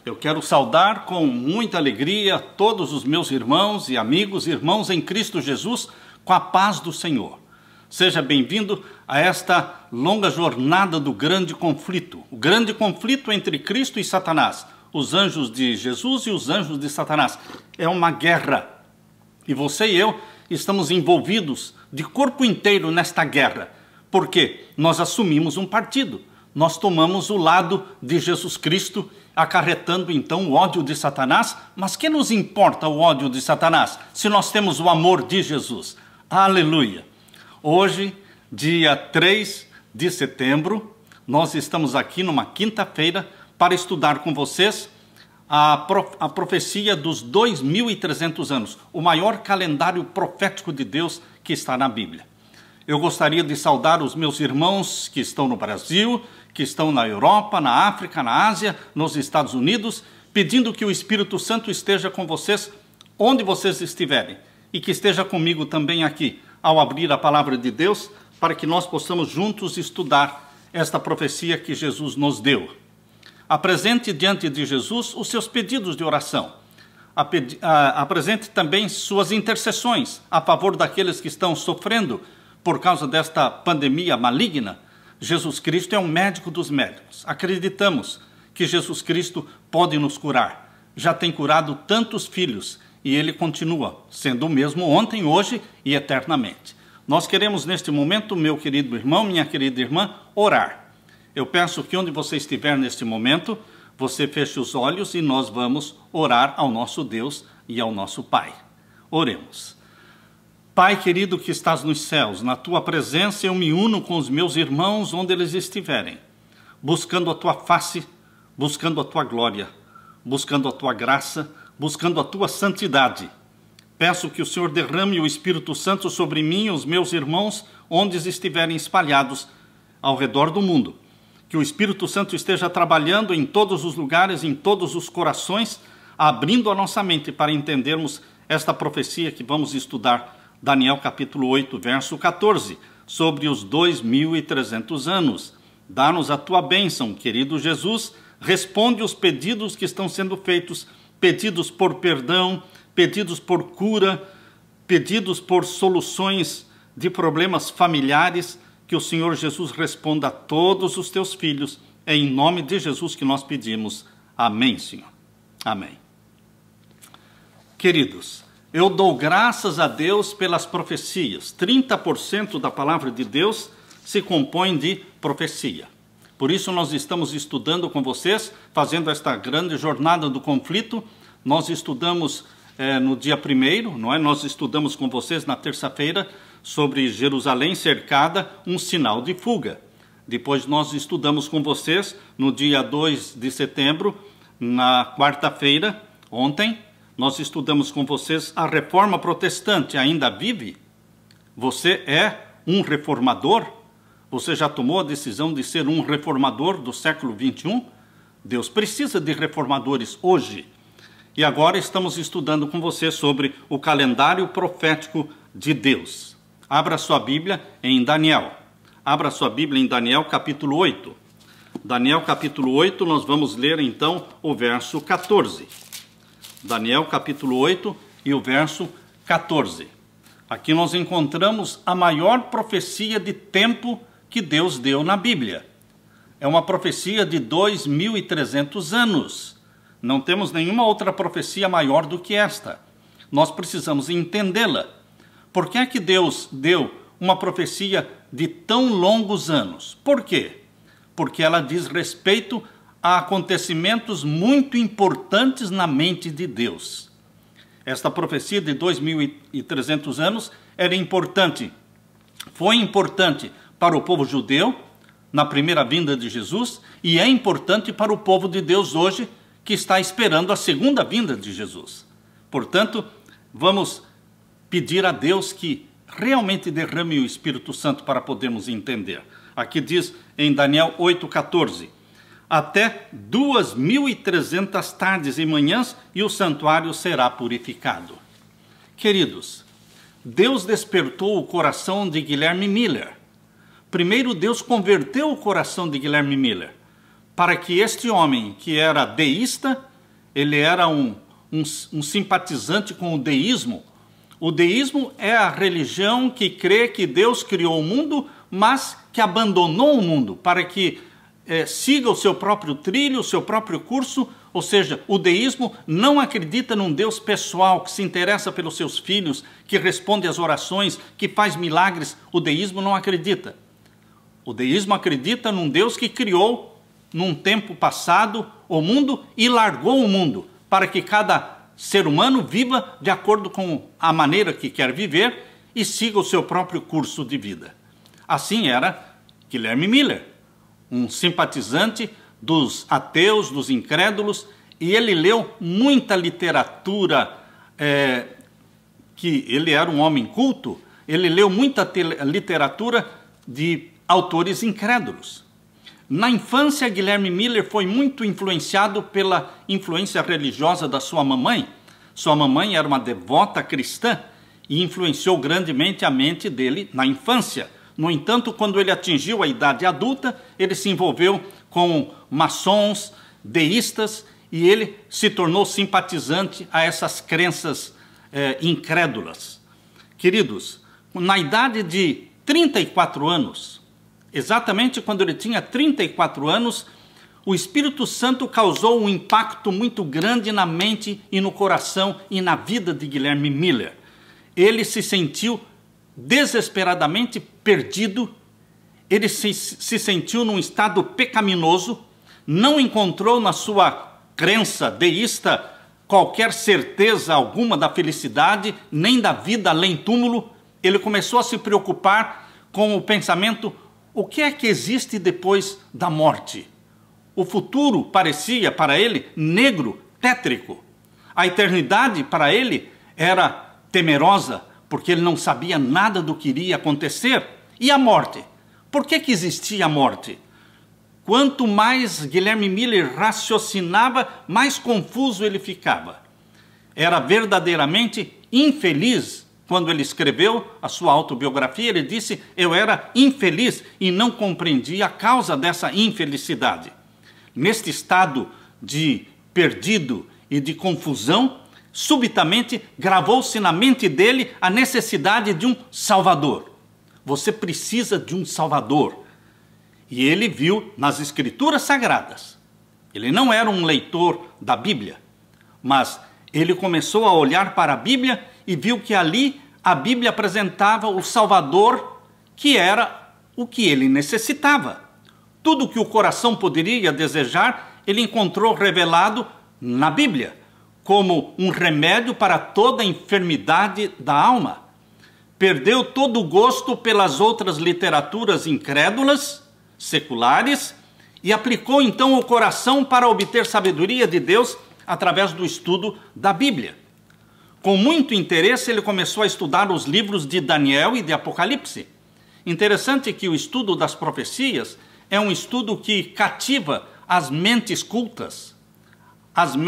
Eu quero saudar com muita alegria todos os meus irmãos e amigos, irmãos em Cristo Jesus, com a paz do Senhor. Seja bem-vindo a esta longa jornada do grande conflito. O grande conflito entre Cristo e Satanás, os anjos de Jesus e os anjos de Satanás. É uma guerra. E você e eu estamos envolvidos de corpo inteiro nesta guerra. Porque nós assumimos um partido. Nós tomamos o lado de Jesus Cristo, acarretando então o ódio de Satanás. Mas que nos importa o ódio de Satanás, se nós temos o amor de Jesus? Aleluia! Hoje, dia 3 de setembro, nós estamos aqui numa quinta-feira para estudar com vocês a profecia dos 2.300 anos, o maior calendário profético de Deus que está na Bíblia. Eu gostaria de saudar os meus irmãos que estão no Brasil, que estão na Europa, na África, na Ásia, nos Estados Unidos, pedindo que o Espírito Santo esteja com vocês onde vocês estiverem e que esteja comigo também aqui, ao abrir a palavra de Deus, para que nós possamos juntos estudar esta profecia que Jesus nos deu. Apresente diante de Jesus os seus pedidos de oração. Apresente também suas intercessões a favor daqueles que estão sofrendo por causa desta pandemia maligna. Jesus Cristo é um médico dos médicos. Acreditamos que Jesus Cristo pode nos curar. Já tem curado tantos filhos e ele continua sendo o mesmo ontem, hoje e eternamente. Nós queremos neste momento, meu querido irmão, minha querida irmã, orar. Eu peço que onde você estiver neste momento, você feche os olhos e nós vamos orar ao nosso Deus e ao nosso Pai. Oremos. Pai querido que estás nos céus, na tua presença eu me uno com os meus irmãos onde eles estiverem, buscando a tua face, buscando a tua glória, buscando a tua graça, buscando a tua santidade. Peço que o Senhor derrame o Espírito Santo sobre mim e os meus irmãos onde estiverem espalhados ao redor do mundo. Que o Espírito Santo esteja trabalhando em todos os lugares, em todos os corações, abrindo a nossa mente para entendermos esta profecia que vamos estudar, Daniel capítulo 8, verso 14, sobre os 2.300 anos. Dá-nos a tua bênção, querido Jesus, responde os pedidos que estão sendo feitos, pedidos por perdão, pedidos por cura, pedidos por soluções de problemas familiares, que o Senhor Jesus responda a todos os teus filhos. É em nome de Jesus que nós pedimos. Amém, Senhor. Amém. Queridos, eu dou graças a Deus pelas profecias. 30% da palavra de Deus se compõe de profecia. Por isso nós estamos estudando com vocês, fazendo esta grande jornada do conflito. Nós estudamos no dia 1º, não é? Nós estudamos com vocês na terça-feira sobre Jerusalém cercada, um sinal de fuga. Depois nós estudamos com vocês no dia 2 de setembro, na quarta-feira, ontem, nós estudamos com vocês a reforma protestante ainda vive? Você é um reformador? Você já tomou a decisão de ser um reformador do século 21? Deus precisa de reformadores hoje. E agora estamos estudando com você sobre o calendário profético de Deus. Abra sua Bíblia em Daniel. Abra sua Bíblia em Daniel capítulo 8. Daniel capítulo 8, nós vamos ler então o verso 14. Daniel capítulo 8 e o verso 14. Aqui nós encontramos a maior profecia de tempo que Deus deu na Bíblia. É uma profecia de 2.300 anos. Não temos nenhuma outra profecia maior do que esta. Nós precisamos entendê-la. Por que é que Deus deu uma profecia de tão longos anos? Por quê? Porque ela diz respeito a acontecimentos muito importantes na mente de Deus. Esta profecia de 2.300 anos era importante. Foi importante para o povo judeu na primeira vinda de Jesus e é importante para o povo de Deus hoje que está esperando a segunda vinda de Jesus. Portanto, vamos pedir a Deus que realmente derrame o Espírito Santo para podermos entender. Aqui diz em Daniel 8,14: até 2.300 tardes e manhãs e o santuário será purificado. Queridos, Deus despertou o coração de Guilherme Miller. Primeiro, Deus converteu o coração de Guilherme Miller para que este homem, que era deísta, ele era um simpatizante com o deísmo. O deísmo é a religião que crê que Deus criou o mundo, mas que abandonou o mundo para que siga o seu próprio trilho, o seu próprio curso. Ou seja, o deísmo não acredita num Deus pessoal que se interessa pelos seus filhos, que responde às orações, que faz milagres. O deísmo não acredita. O deísmo acredita num Deus que criou, num tempo passado, o mundo e largou o mundo para que cada ser humano viva de acordo com a maneira que quer viver e siga o seu próprio curso de vida. Assim era Guilherme Miller, um simpatizante dos ateus, dos incrédulos, e ele leu muita literatura, que ele era um homem culto, ele leu muita literatura de autores incrédulos. Na infância, Guilherme Miller foi muito influenciado pela influência religiosa da sua mamãe. Sua mamãe era uma devota cristã e influenciou grandemente a mente dele na infância. No entanto, quando ele atingiu a idade adulta, ele se envolveu com maçons, deístas, e ele se tornou simpatizante a essas crenças incrédulas. Queridos, na idade de 34 anos, exatamente quando ele tinha 34 anos, o Espírito Santo causou um impacto muito grande na mente e no coração e na vida de Guilherme Miller. Ele se sentiu desesperadamente perdido, ele se sentiu num estado pecaminoso, não encontrou na sua crença deísta qualquer certeza alguma da felicidade, nem da vida além túmulo. Ele começou a se preocupar com o pensamento: o que é que existe depois da morte? O futuro parecia para ele negro, tétrico. A eternidade para ele era temerosa, porque ele não sabia nada do que iria acontecer. E a morte? Por que existia a morte? Quanto mais Guilherme Miller raciocinava, mais confuso ele ficava. Era verdadeiramente infeliz. Quando ele escreveu a sua autobiografia, ele disse: eu era infeliz e não compreendia a causa dessa infelicidade. Neste estado de perdido e de confusão, subitamente gravou-se na mente dele a necessidade de um Salvador. Você precisa de um Salvador. E ele viu nas Escrituras Sagradas. Ele não era um leitor da Bíblia, mas ele começou a olhar para a Bíblia e viu que ali a Bíblia apresentava o Salvador, que era o que ele necessitava. Tudo que o coração poderia desejar, ele encontrou revelado na Bíblia, como um remédio para toda a enfermidade da alma. Perdeu todo o gosto pelas outras literaturas incrédulas, seculares, e aplicou então o coração para obter sabedoria de Deus através do estudo da Bíblia. Com muito interesse, ele começou a estudar os livros de Daniel e de Apocalipse. Interessante que o estudo das profecias é um estudo que cativa as mentes cultas,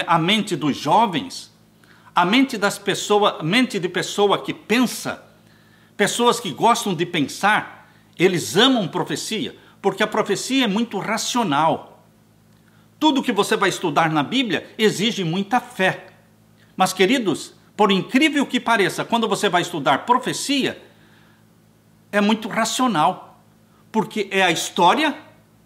a mente dos jovens, a mente de pessoa que pensa, pessoas que gostam de pensar. Eles amam profecia, porque a profecia é muito racional. Tudo que você vai estudar na Bíblia exige muita fé. Mas, queridos, por incrível que pareça, quando você vai estudar profecia, é muito racional, porque é a história,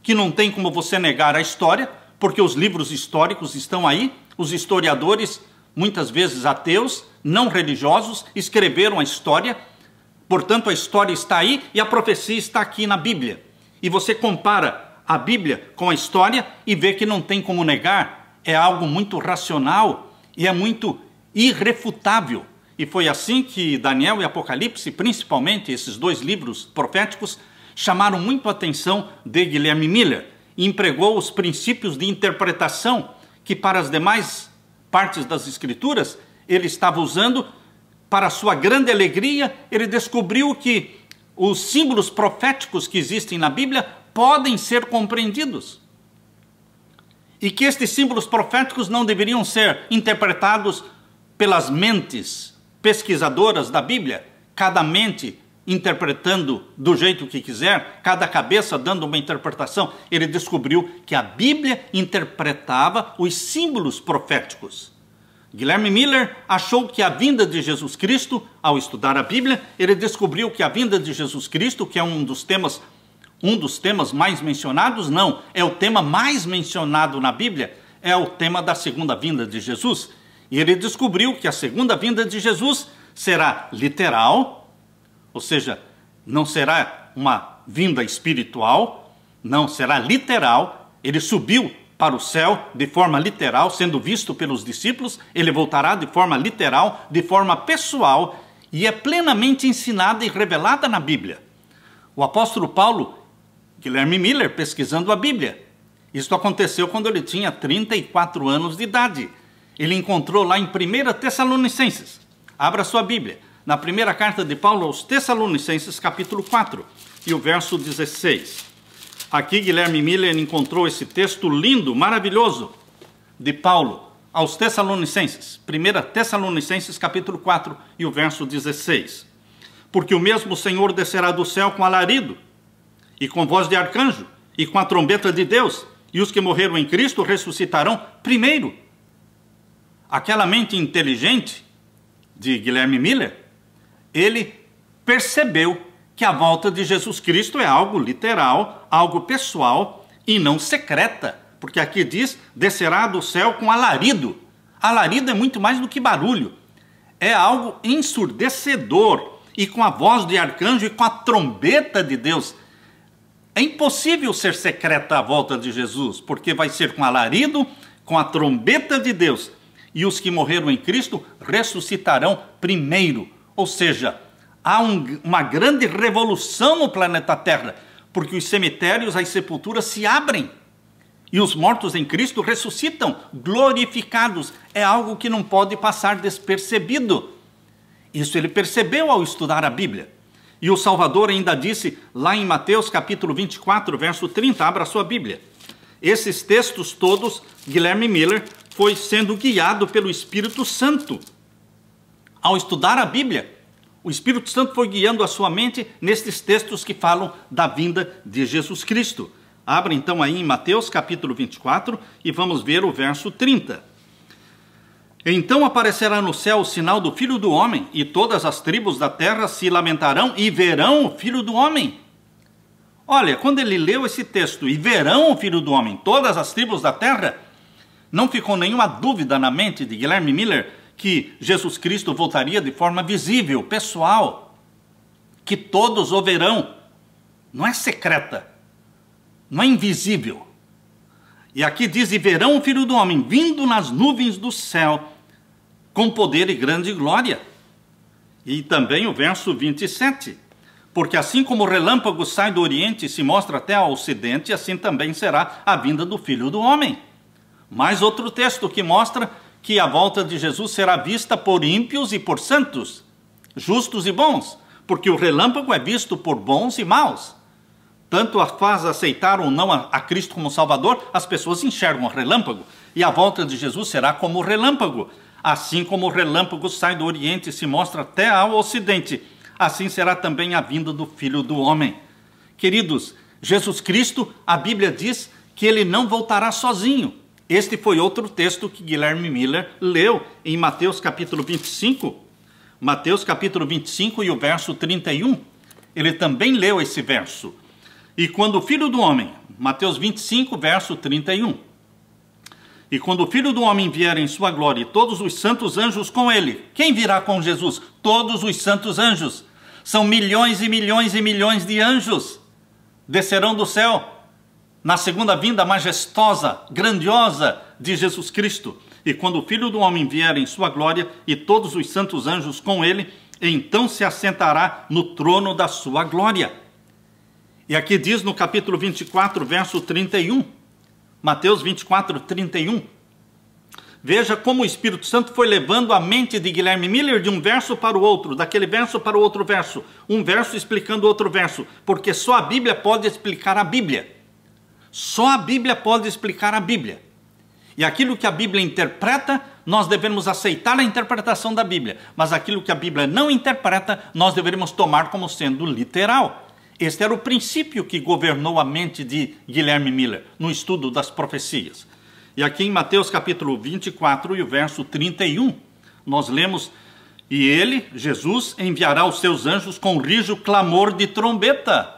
que não tem como você negar a história, porque os livros históricos estão aí, os historiadores, muitas vezes ateus, não religiosos, escreveram a história, portanto a história está aí e a profecia está aqui na Bíblia. E você compara a Bíblia com a história e vê que não tem como negar, é algo muito racional e é muito irrefutável. E foi assim que Daniel e Apocalipse, principalmente esses dois livros proféticos, chamaram muito a atenção de Guilherme Miller e empregou os princípios de interpretação que para as demais partes das Escrituras ele estava usando. Para sua grande alegria, ele descobriu que os símbolos proféticos que existem na Bíblia podem ser compreendidos. E que estes símbolos proféticos não deveriam ser interpretados pelas mentes pesquisadoras da Bíblia, cada mente interpretando do jeito que quiser, cada cabeça dando uma interpretação, ele descobriu que a Bíblia interpretava os símbolos proféticos. Guilherme Miller achou que a vinda de Jesus Cristo, ao estudar a Bíblia, ele descobriu que a vinda de Jesus Cristo, que é um dos temas mais mencionados, não, é o tema mais mencionado na Bíblia, é o tema da segunda vinda de Jesus. E ele descobriu que a segunda vinda de Jesus será literal, ou seja, não será uma vinda espiritual, não, será literal. Ele subiu para o céu de forma literal, sendo visto pelos discípulos, ele voltará de forma literal, de forma pessoal, e é plenamente ensinada e revelada na Bíblia. O apóstolo Paulo, Guilherme Miller, pesquisando a Bíblia, isso aconteceu quando ele tinha 34 anos de idade. Ele encontrou lá em 1 Tessalonicenses, abra sua Bíblia, na primeira carta de Paulo aos Tessalonicenses, capítulo 4, e o verso 16. Aqui Guilherme Miller encontrou esse texto lindo, maravilhoso, de Paulo aos Tessalonicenses. 1 Tessalonicenses, capítulo 4, e o verso 16. Porque o mesmo Senhor descerá do céu com alarido, e com voz de arcanjo, e com a trombeta de Deus, e os que morreram em Cristo ressuscitarão primeiro. Aquela mente inteligente de Guilherme Miller, ele percebeu que a volta de Jesus Cristo é algo literal, algo pessoal e não secreta, porque aqui diz, descerá do céu com alarido. Alarido é muito mais do que barulho, é algo ensurdecedor, e com a voz de arcanjo e com a trombeta de Deus. É impossível ser secreta a volta de Jesus, porque vai ser com alarido, com a trombeta de Deus, e os que morreram em Cristo ressuscitarão primeiro. Ou seja, há uma grande revolução no planeta Terra, porque os cemitérios, as sepulturas se abrem, e os mortos em Cristo ressuscitam, glorificados. É algo que não pode passar despercebido. Isso ele percebeu ao estudar a Bíblia. E o Salvador ainda disse, lá em Mateus capítulo 24, verso 30, abra sua Bíblia. Esses textos todos, Guilherme Miller foi sendo guiado pelo Espírito Santo. Ao estudar a Bíblia, o Espírito Santo foi guiando a sua mente nestes textos que falam da vinda de Jesus Cristo. Abra então aí em Mateus capítulo 24 e vamos ver o verso 30. Então aparecerá no céu o sinal do Filho do Homem, e todas as tribos da terra se lamentarão e verão o Filho do Homem. Olha, quando ele leu esse texto, e verão o Filho do Homem, todas as tribos da terra, não ficou nenhuma dúvida na mente de Guilherme Miller que Jesus Cristo voltaria de forma visível, pessoal, que todos o verão. Não é secreta, não é invisível. E aqui diz, e verão o Filho do Homem vindo nas nuvens do céu, com poder e grande glória. E também o verso 27. Porque assim como o relâmpago sai do oriente e se mostra até ao ocidente, assim também será a vinda do Filho do Homem. Mais outro texto que mostra que a volta de Jesus será vista por ímpios e por santos, justos e bons, porque o relâmpago é visto por bons e maus. Tanto a faz aceitar ou não a Cristo como Salvador, as pessoas enxergam o relâmpago, e a volta de Jesus será como o relâmpago. Assim como o relâmpago sai do oriente e se mostra até ao ocidente, assim será também a vinda do Filho do Homem. Queridos, Jesus Cristo, a Bíblia diz que ele não voltará sozinho. Este foi outro texto que Guilherme Miller leu em Mateus capítulo 25. Mateus capítulo 25 e o verso 31. Ele também leu esse verso. E quando o Filho do Homem, Mateus 25, verso 31. E quando o Filho do Homem vier em sua glória e todos os santos anjos com ele. Quem virá com Jesus? Todos os santos anjos. São milhões e milhões e milhões de anjos. Descerão do céu na segunda vinda majestosa, grandiosa de Jesus Cristo. E quando o Filho do Homem vier em sua glória e todos os santos anjos com ele, então se assentará no trono da sua glória. E aqui diz no capítulo 24, verso 31, Mateus 24, 31, veja como o Espírito Santo foi levando a mente de Guilherme Miller de um verso para o outro, daquele verso para o outro verso, um verso explicando outro verso, porque só a Bíblia pode explicar a Bíblia. Só a Bíblia pode explicar a Bíblia. E aquilo que a Bíblia interpreta, nós devemos aceitar a interpretação da Bíblia. Mas aquilo que a Bíblia não interpreta, nós devemos tomar como sendo literal. Este era o princípio que governou a mente de Guilherme Miller, no estudo das profecias. E aqui em Mateus capítulo 24 e o verso 31, nós lemos: e ele, Jesus, enviará os seus anjos com rijo clamor de trombeta.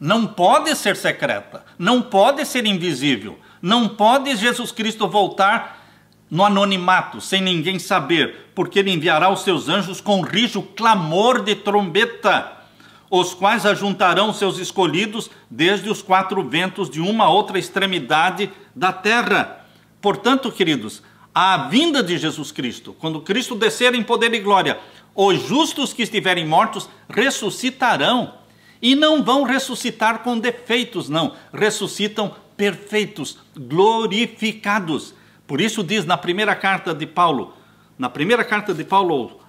Não pode ser secreta, não pode ser invisível, não pode Jesus Cristo voltar no anonimato, sem ninguém saber, porque ele enviará os seus anjos com rijo clamor de trombeta, os quais ajuntarão seus escolhidos desde os quatro ventos de uma a outra extremidade da terra. Portanto, queridos, a vinda de Jesus Cristo, quando Cristo descer em poder e glória, os justos que estiverem mortos ressuscitarão. E não vão ressuscitar com defeitos, não. Ressuscitam perfeitos, glorificados. Por isso diz na primeira carta de Paulo,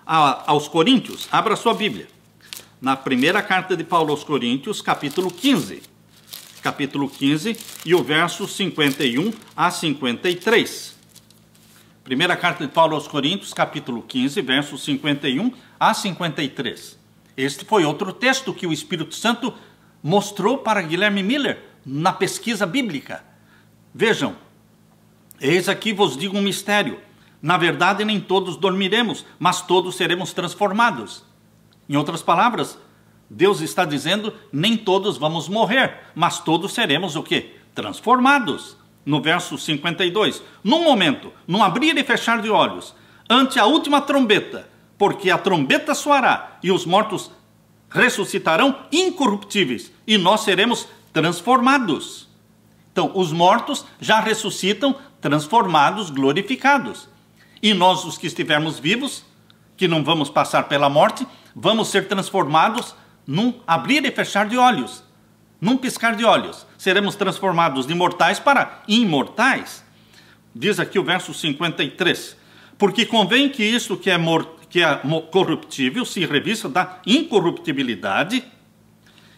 aos Coríntios, abra sua Bíblia. Na primeira carta de Paulo aos Coríntios, capítulo 15. Capítulo 15 e o verso 51 a 53. Primeira carta de Paulo aos Coríntios, capítulo 15, versos 51 a 53. Este foi outro texto que o Espírito Santo mostrou para Guilherme Miller na pesquisa bíblica. Vejam, eis aqui vos digo um mistério. Na verdade, nem todos dormiremos, mas todos seremos transformados. Em outras palavras, Deus está dizendo, nem todos vamos morrer, mas todos seremos o quê? Transformados. No verso 52, num momento, num abrir e fechar de olhos, ante a última trombeta, porque a trombeta soará e os mortos ressuscitarão incorruptíveis e nós seremos transformados. Então, os mortos já ressuscitam transformados, glorificados. E nós, os que estivermos vivos, que não vamos passar pela morte, vamos ser transformados num abrir e fechar de olhos, num piscar de olhos. Seremos transformados de mortais para imortais. Diz aqui o verso 53. Porque convém que isto que é corruptível se revista da incorruptibilidade,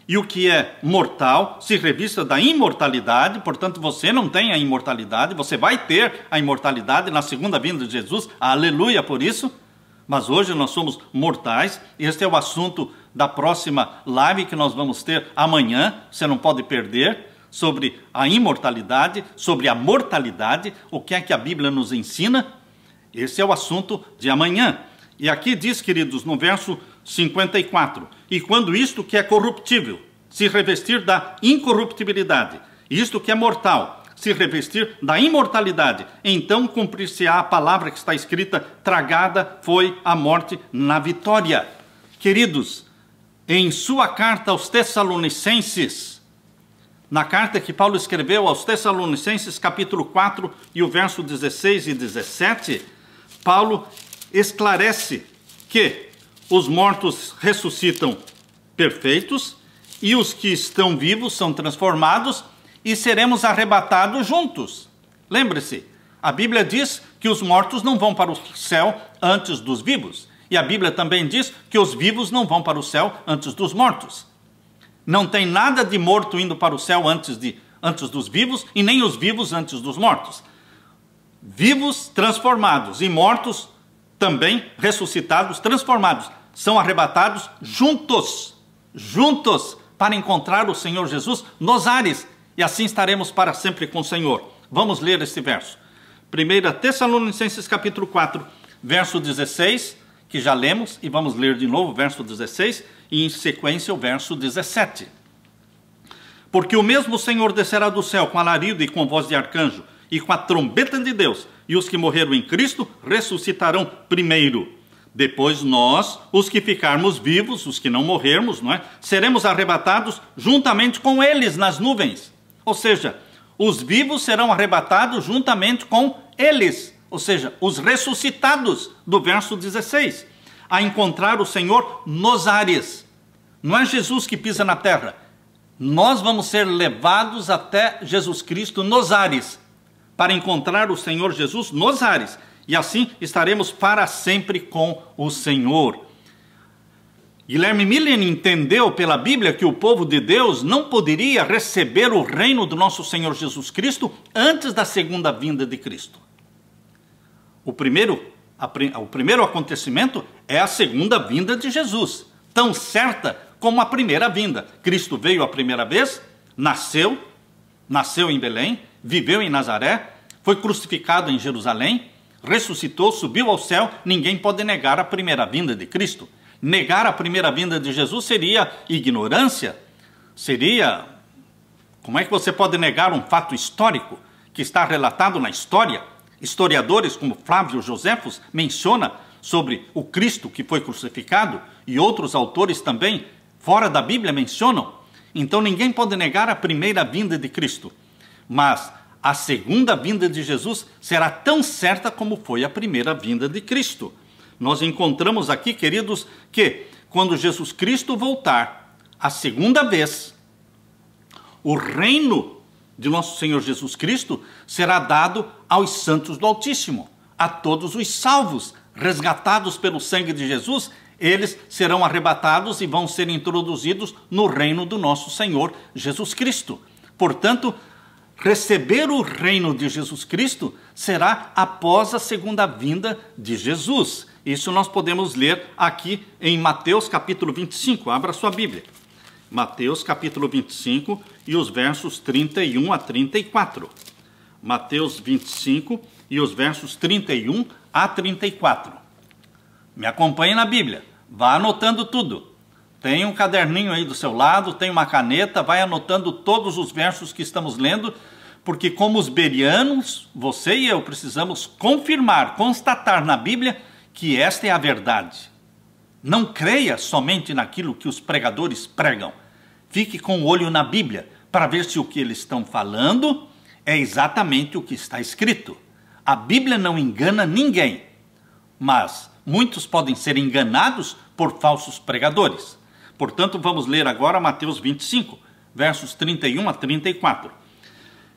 e o que é mortal se revista da imortalidade. Portanto, você não tem a imortalidade, você vai ter a imortalidade na segunda vinda de Jesus. Aleluia por isso. Mas hoje nós somos mortais. Este é o assunto da próxima live que nós vamos ter amanhã. Você não pode perder, sobre a imortalidade, sobre a mortalidade, o que é que a Bíblia nos ensina. Esse é o assunto de amanhã. E aqui diz, queridos, no verso 54, e quando isto que é corruptível se revestir da incorruptibilidade, isto que é mortal se revestir da imortalidade, então cumprir-se-á a palavra que está escrita, tragada foi a morte na vitória. Queridos, em sua carta aos Tessalonicenses, na carta que Paulo escreveu aos Tessalonicenses, capítulo 4, e o verso 16 e 17, Paulo esclarece que os mortos ressuscitam perfeitos e os que estão vivos são transformados e seremos arrebatados juntos. Lembre-se, a Bíblia diz que os mortos não vão para o céu antes dos vivos. E a Bíblia também diz que os vivos não vão para o céu antes dos mortos. Não tem nada de morto indo para o céu antes dos vivos e nem os vivos antes dos mortos. Vivos transformados e mortos também ressuscitados, transformados, são arrebatados juntos, para encontrar o Senhor Jesus nos ares, e assim estaremos para sempre com o Senhor. Vamos ler este verso. 1 Tessalonicenses capítulo 4, verso 16, que já lemos, e vamos ler de novo o verso 16, e em sequência o verso 17. Porque o mesmo Senhor descerá do céu com alarido e com voz de arcanjo, e com a trombeta de Deus, e os que morreram em Cristo ressuscitarão primeiro. Depois nós, os que ficarmos vivos, os que não morrermos, não é? Seremos arrebatados juntamente com eles nas nuvens. Ou seja, os vivos serão arrebatados juntamente com eles. Ou seja, os ressuscitados, do verso 16. A encontrar o Senhor nos ares. Não é Jesus que pisa na terra. Nós vamos ser levados até Jesus Cristo nos ares, para encontrar o Senhor Jesus nos ares, e assim estaremos para sempre com o Senhor. Guilherme Miller entendeu pela Bíblia que o povo de Deus não poderia receber o reino do nosso Senhor Jesus Cristo antes da segunda vinda de Cristo. O primeiro acontecimento é a segunda vinda de Jesus, tão certa como a primeira vinda. Cristo veio a primeira vez, nasceu em Belém, viveu em Nazaré, foi crucificado em Jerusalém, ressuscitou, subiu ao céu. Ninguém pode negar a primeira vinda de Cristo. Negar a primeira vinda de Jesus seria ignorância, como é que você pode negar um fato histórico que está relatado na história? Historiadores como Flávio Joséfos menciona sobre o Cristo que foi crucificado, e outros autores também, fora da Bíblia, mencionam. Então ninguém pode negar a primeira vinda de Cristo, mas a segunda vinda de Jesus será tão certa como foi a primeira vinda de Cristo. Nós encontramos aqui, queridos, que quando Jesus Cristo voltar a segunda vez, o reino de nosso Senhor Jesus Cristo será dado aos santos do Altíssimo, a todos os salvos, resgatados pelo sangue de Jesus. Eles serão arrebatados e vão ser introduzidos no reino do nosso Senhor Jesus Cristo. Portanto, receber o reino de Jesus Cristo será após a segunda vinda de Jesus. Isso nós podemos ler aqui em Mateus capítulo 25. Abra sua Bíblia. Mateus capítulo 25 e os versos 31 a 34. Mateus 25 e os versos 31 a 34. Me acompanhe na Bíblia. Vá anotando tudo. Tem um caderninho aí do seu lado, tem uma caneta, vai anotando todos os versos que estamos lendo, porque como os bereanos, você e eu precisamos confirmar, constatar na Bíblia que esta é a verdade. Não creia somente naquilo que os pregadores pregam. Fique com o olho na Bíblia para ver se o que eles estão falando é exatamente o que está escrito. A Bíblia não engana ninguém, mas muitos podem ser enganados por falsos pregadores. Portanto, vamos ler agora Mateus 25, versos 31 a 34.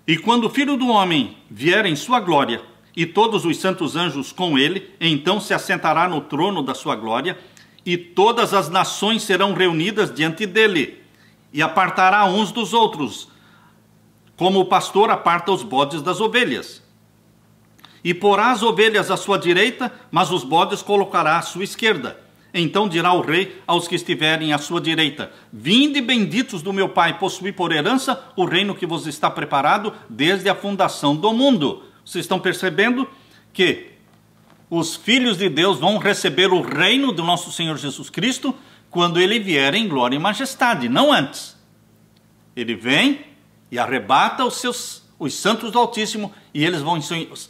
E quando o Filho do Homem vier em sua glória, e todos os santos anjos com ele, então se assentará no trono da sua glória, e todas as nações serão reunidas diante dele, e apartará uns dos outros, como o pastor aparta os bodes das ovelhas. E porá as ovelhas à sua direita, mas os bodes colocará à sua esquerda. Então dirá o rei aos que estiverem à sua direita: vinde benditos do meu Pai, possuí por herança o reino que vos está preparado desde a fundação do mundo. Vocês estão percebendo que os filhos de Deus vão receber o reino do nosso Senhor Jesus Cristo quando ele vier em glória e majestade, não antes. Ele vem e arrebata os santos do Altíssimo, e eles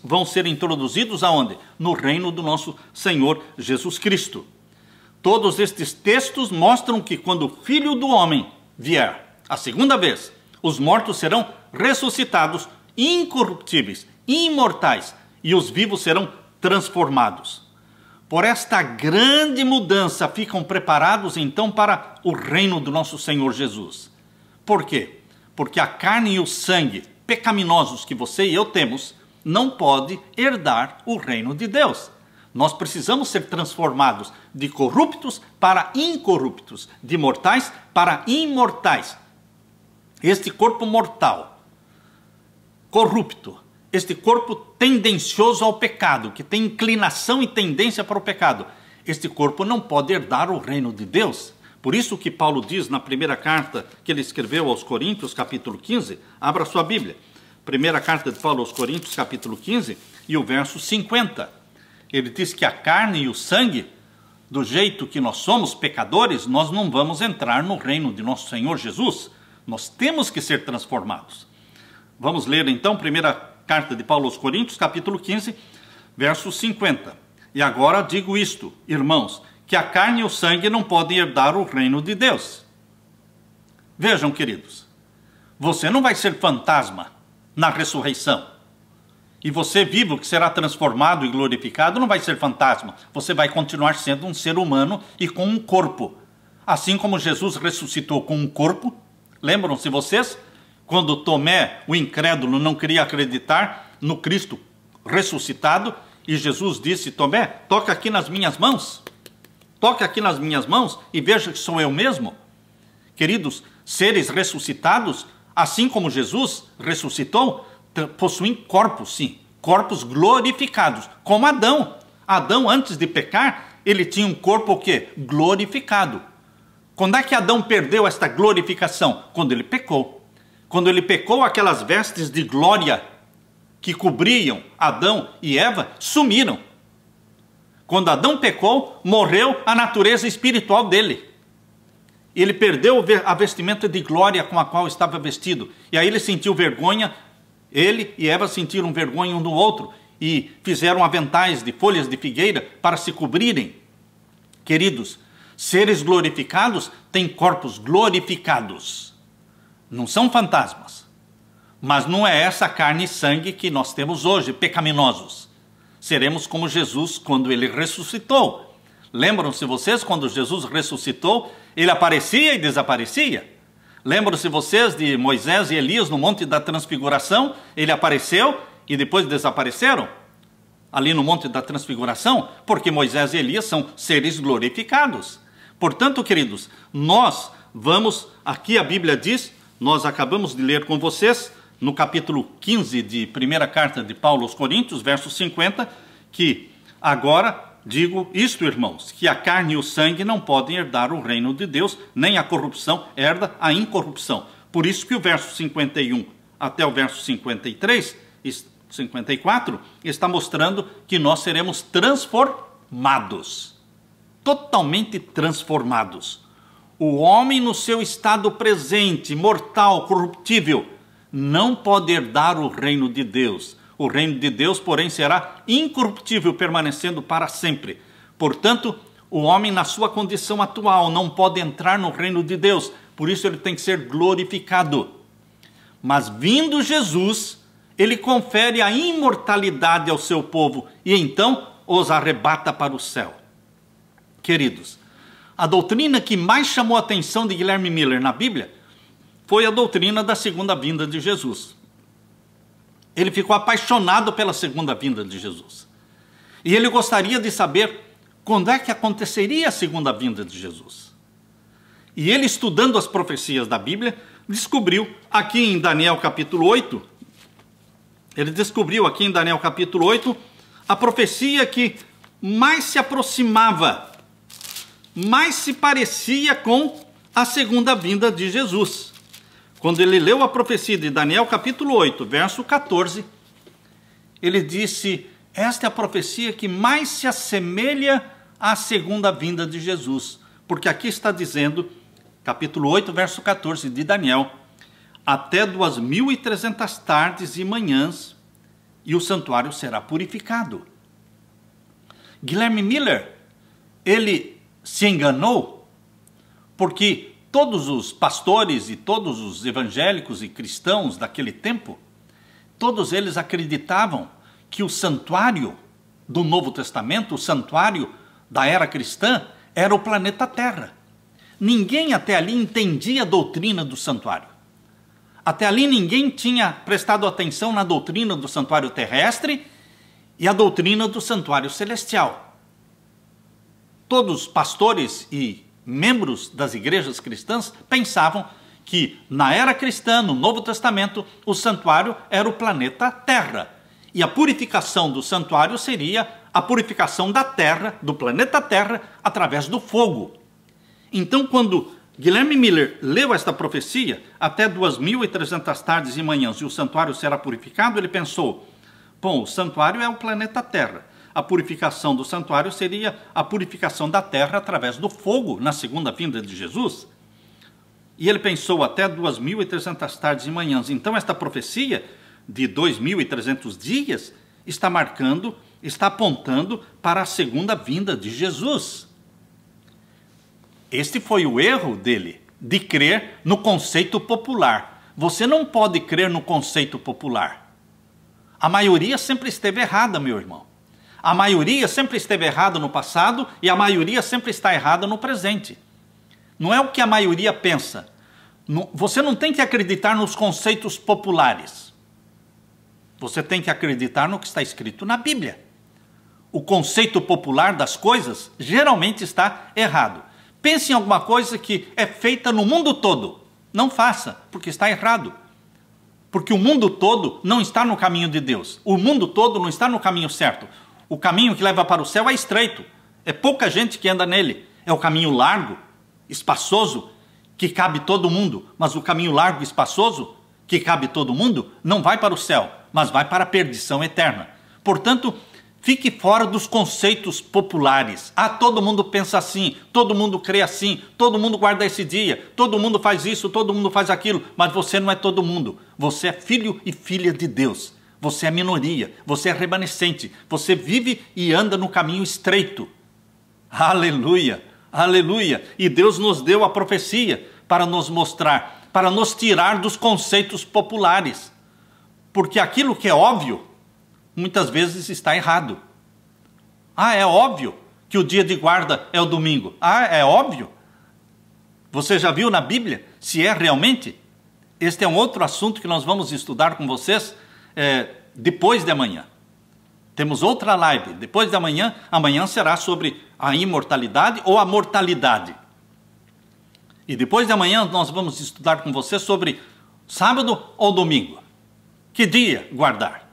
vão ser introduzidos aonde? No reino do nosso Senhor Jesus Cristo. Todos estes textos mostram que quando o Filho do Homem vier a segunda vez, os mortos serão ressuscitados, incorruptíveis, imortais, e os vivos serão transformados. Por esta grande mudança ficam preparados então para o reino do nosso Senhor Jesus. Por quê? Porque a carne e o sangue pecaminosos que você e eu temos não pode herdar o reino de Deus. Nós precisamos ser transformados de corruptos para incorruptos, de mortais para imortais. Este corpo mortal, corrupto, este corpo tendencioso ao pecado, que tem inclinação e tendência para o pecado, este corpo não pode herdar o reino de Deus. Por isso que Paulo diz na primeira carta que ele escreveu aos Coríntios, capítulo 15, abra sua Bíblia. Primeira carta de Paulo aos Coríntios, capítulo 15, e o verso 50. Ele diz que a carne e o sangue, do jeito que nós somos pecadores, nós não vamos entrar no reino de nosso Senhor Jesus. Nós temos que ser transformados. Vamos ler então, primeira carta de Paulo aos Coríntios, capítulo 15, verso 50. E agora digo isto, irmãos, que a carne e o sangue não podem herdar o reino de Deus. Vejam, queridos, você não vai ser fantasma na ressurreição. E você vivo, que será transformado e glorificado, não vai ser fantasma. Você vai continuar sendo um ser humano e com um corpo. Assim como Jesus ressuscitou com um corpo. Lembram-se vocês? Quando Tomé, o incrédulo, não queria acreditar no Cristo ressuscitado, e Jesus disse: Tomé, toca aqui nas minhas mãos. Toque aqui nas minhas mãos e veja que sou eu mesmo. Queridos, seres ressuscitados, assim como Jesus ressuscitou, possuem corpos, sim, corpos glorificados, como Adão. Adão, antes de pecar, ele tinha um corpo o quê? Glorificado. Quando é que Adão perdeu esta glorificação? Quando ele pecou. Quando ele pecou, aquelas vestes de glória que cobriam Adão e Eva sumiram. Quando Adão pecou, morreu a natureza espiritual dele. Ele perdeu a vestimenta de glória com a qual estava vestido. E aí ele sentiu vergonha, ele e Eva sentiram vergonha um do outro e fizeram aventais de folhas de figueira para se cobrirem. Queridos, seres glorificados têm corpos glorificados. Não são fantasmas. Mas não é essa carne e sangue que nós temos hoje, pecaminosos. Seremos como Jesus quando ele ressuscitou. Lembram-se vocês quando Jesus ressuscitou? Ele aparecia e desaparecia. Lembram-se vocês de Moisés e Elias no Monte da Transfiguração? Ele apareceu e depois desapareceram? Ali no Monte da Transfiguração? Porque Moisés e Elias são seres glorificados. Portanto, queridos, nós vamos, aqui a Bíblia diz, nós acabamos de ler com vocês, no capítulo 15 de primeira carta de Paulo aos Coríntios, verso 50, que agora digo isto, irmãos, que a carne e o sangue não podem herdar o reino de Deus, nem a corrupção herda a incorrupção. Por isso que o verso 51 até o verso 53, 54, está mostrando que nós seremos transformados, totalmente transformados. O homem no seu estado presente, mortal, corruptível, não pode herdar o reino de Deus. O reino de Deus, porém, será incorruptível, permanecendo para sempre. Portanto, o homem, na sua condição atual, não pode entrar no reino de Deus. Por isso, ele tem que ser glorificado. Mas, vindo Jesus, ele confere a imortalidade ao seu povo e, então, os arrebata para o céu. Queridos, a doutrina que mais chamou a atenção de Guilherme Miller na Bíblia foi a doutrina da segunda vinda de Jesus. Ele ficou apaixonado pela segunda vinda de Jesus. E ele gostaria de saber quando é que aconteceria a segunda vinda de Jesus. E ele, estudando as profecias da Bíblia, descobriu aqui em Daniel capítulo 8, a profecia que mais se aproximava, mais se parecia com a segunda vinda de Jesus. Quando ele leu a profecia de Daniel capítulo 8, verso 14, ele disse, esta é a profecia que mais se assemelha à segunda vinda de Jesus. Porque aqui está dizendo, capítulo 8, verso 14 de Daniel, até 2.300 tardes e manhãs, e o santuário será purificado. Guilherme Miller, ele se enganou, porque todos os pastores e todos os evangélicos e cristãos daquele tempo, todos eles acreditavam que o santuário do Novo Testamento, o santuário da era cristã, era o planeta Terra. Ninguém até ali entendia a doutrina do santuário. Até ali ninguém tinha prestado atenção na doutrina do santuário terrestre e a doutrina do santuário celestial. Todos os pastores e membros das igrejas cristãs pensavam que na era cristã, no Novo Testamento, o santuário era o planeta Terra. E a purificação do santuário seria a purificação da Terra, do planeta Terra, através do fogo. Então, quando Guilherme Miller leu esta profecia, até 2.300 tardes e manhãs e o santuário será purificado, ele pensou, bom, o santuário é o planeta Terra. A purificação do santuário seria a purificação da terra através do fogo na segunda vinda de Jesus. E ele pensou até 2.300 tardes e manhãs. Então esta profecia de 2.300 dias está marcando, está apontando para a segunda vinda de Jesus. Este foi o erro dele, de crer no conceito popular. Você não pode crer no conceito popular. A maioria sempre esteve errada, meu irmão. A maioria sempre esteve errada no passado e a maioria sempre está errada no presente. Não é o que a maioria pensa. Você não tem que acreditar nos conceitos populares. Você tem que acreditar no que está escrito na Bíblia. o conceito popular das coisas, geralmente está errado. Pense em alguma coisa que é feita no mundo todo. Não faça, porque está errado. Porque o mundo todo não está no caminho de Deus. O mundo todo não está no caminho certo. O caminho que leva para o céu é estreito. É pouca gente que anda nele. É o caminho largo, espaçoso, que cabe todo mundo. Mas o caminho largo e espaçoso, que cabe todo mundo, não vai para o céu, mas vai para a perdição eterna. Portanto, fique fora dos conceitos populares. Ah, todo mundo pensa assim, todo mundo crê assim, todo mundo guarda esse dia, todo mundo faz isso, todo mundo faz aquilo, mas você não é todo mundo. Você é filho e filha de Deus. Você é minoria, você é remanescente, você vive e anda no caminho estreito. Aleluia, aleluia. E Deus nos deu a profecia para nos mostrar, para nos tirar dos conceitos populares. Porque aquilo que é óbvio, muitas vezes está errado. Ah, é óbvio que o dia de guarda é o domingo. Ah, é óbvio. Você já viu na Bíblia se é realmente? Este é um outro assunto que nós vamos estudar com vocês depois de amanhã. Temos outra live depois de amanhã. Amanhã será sobre a imortalidade ou a mortalidade. E depois de amanhã nós vamos estudar com vocês sobre sábado ou domingo. Que dia guardar?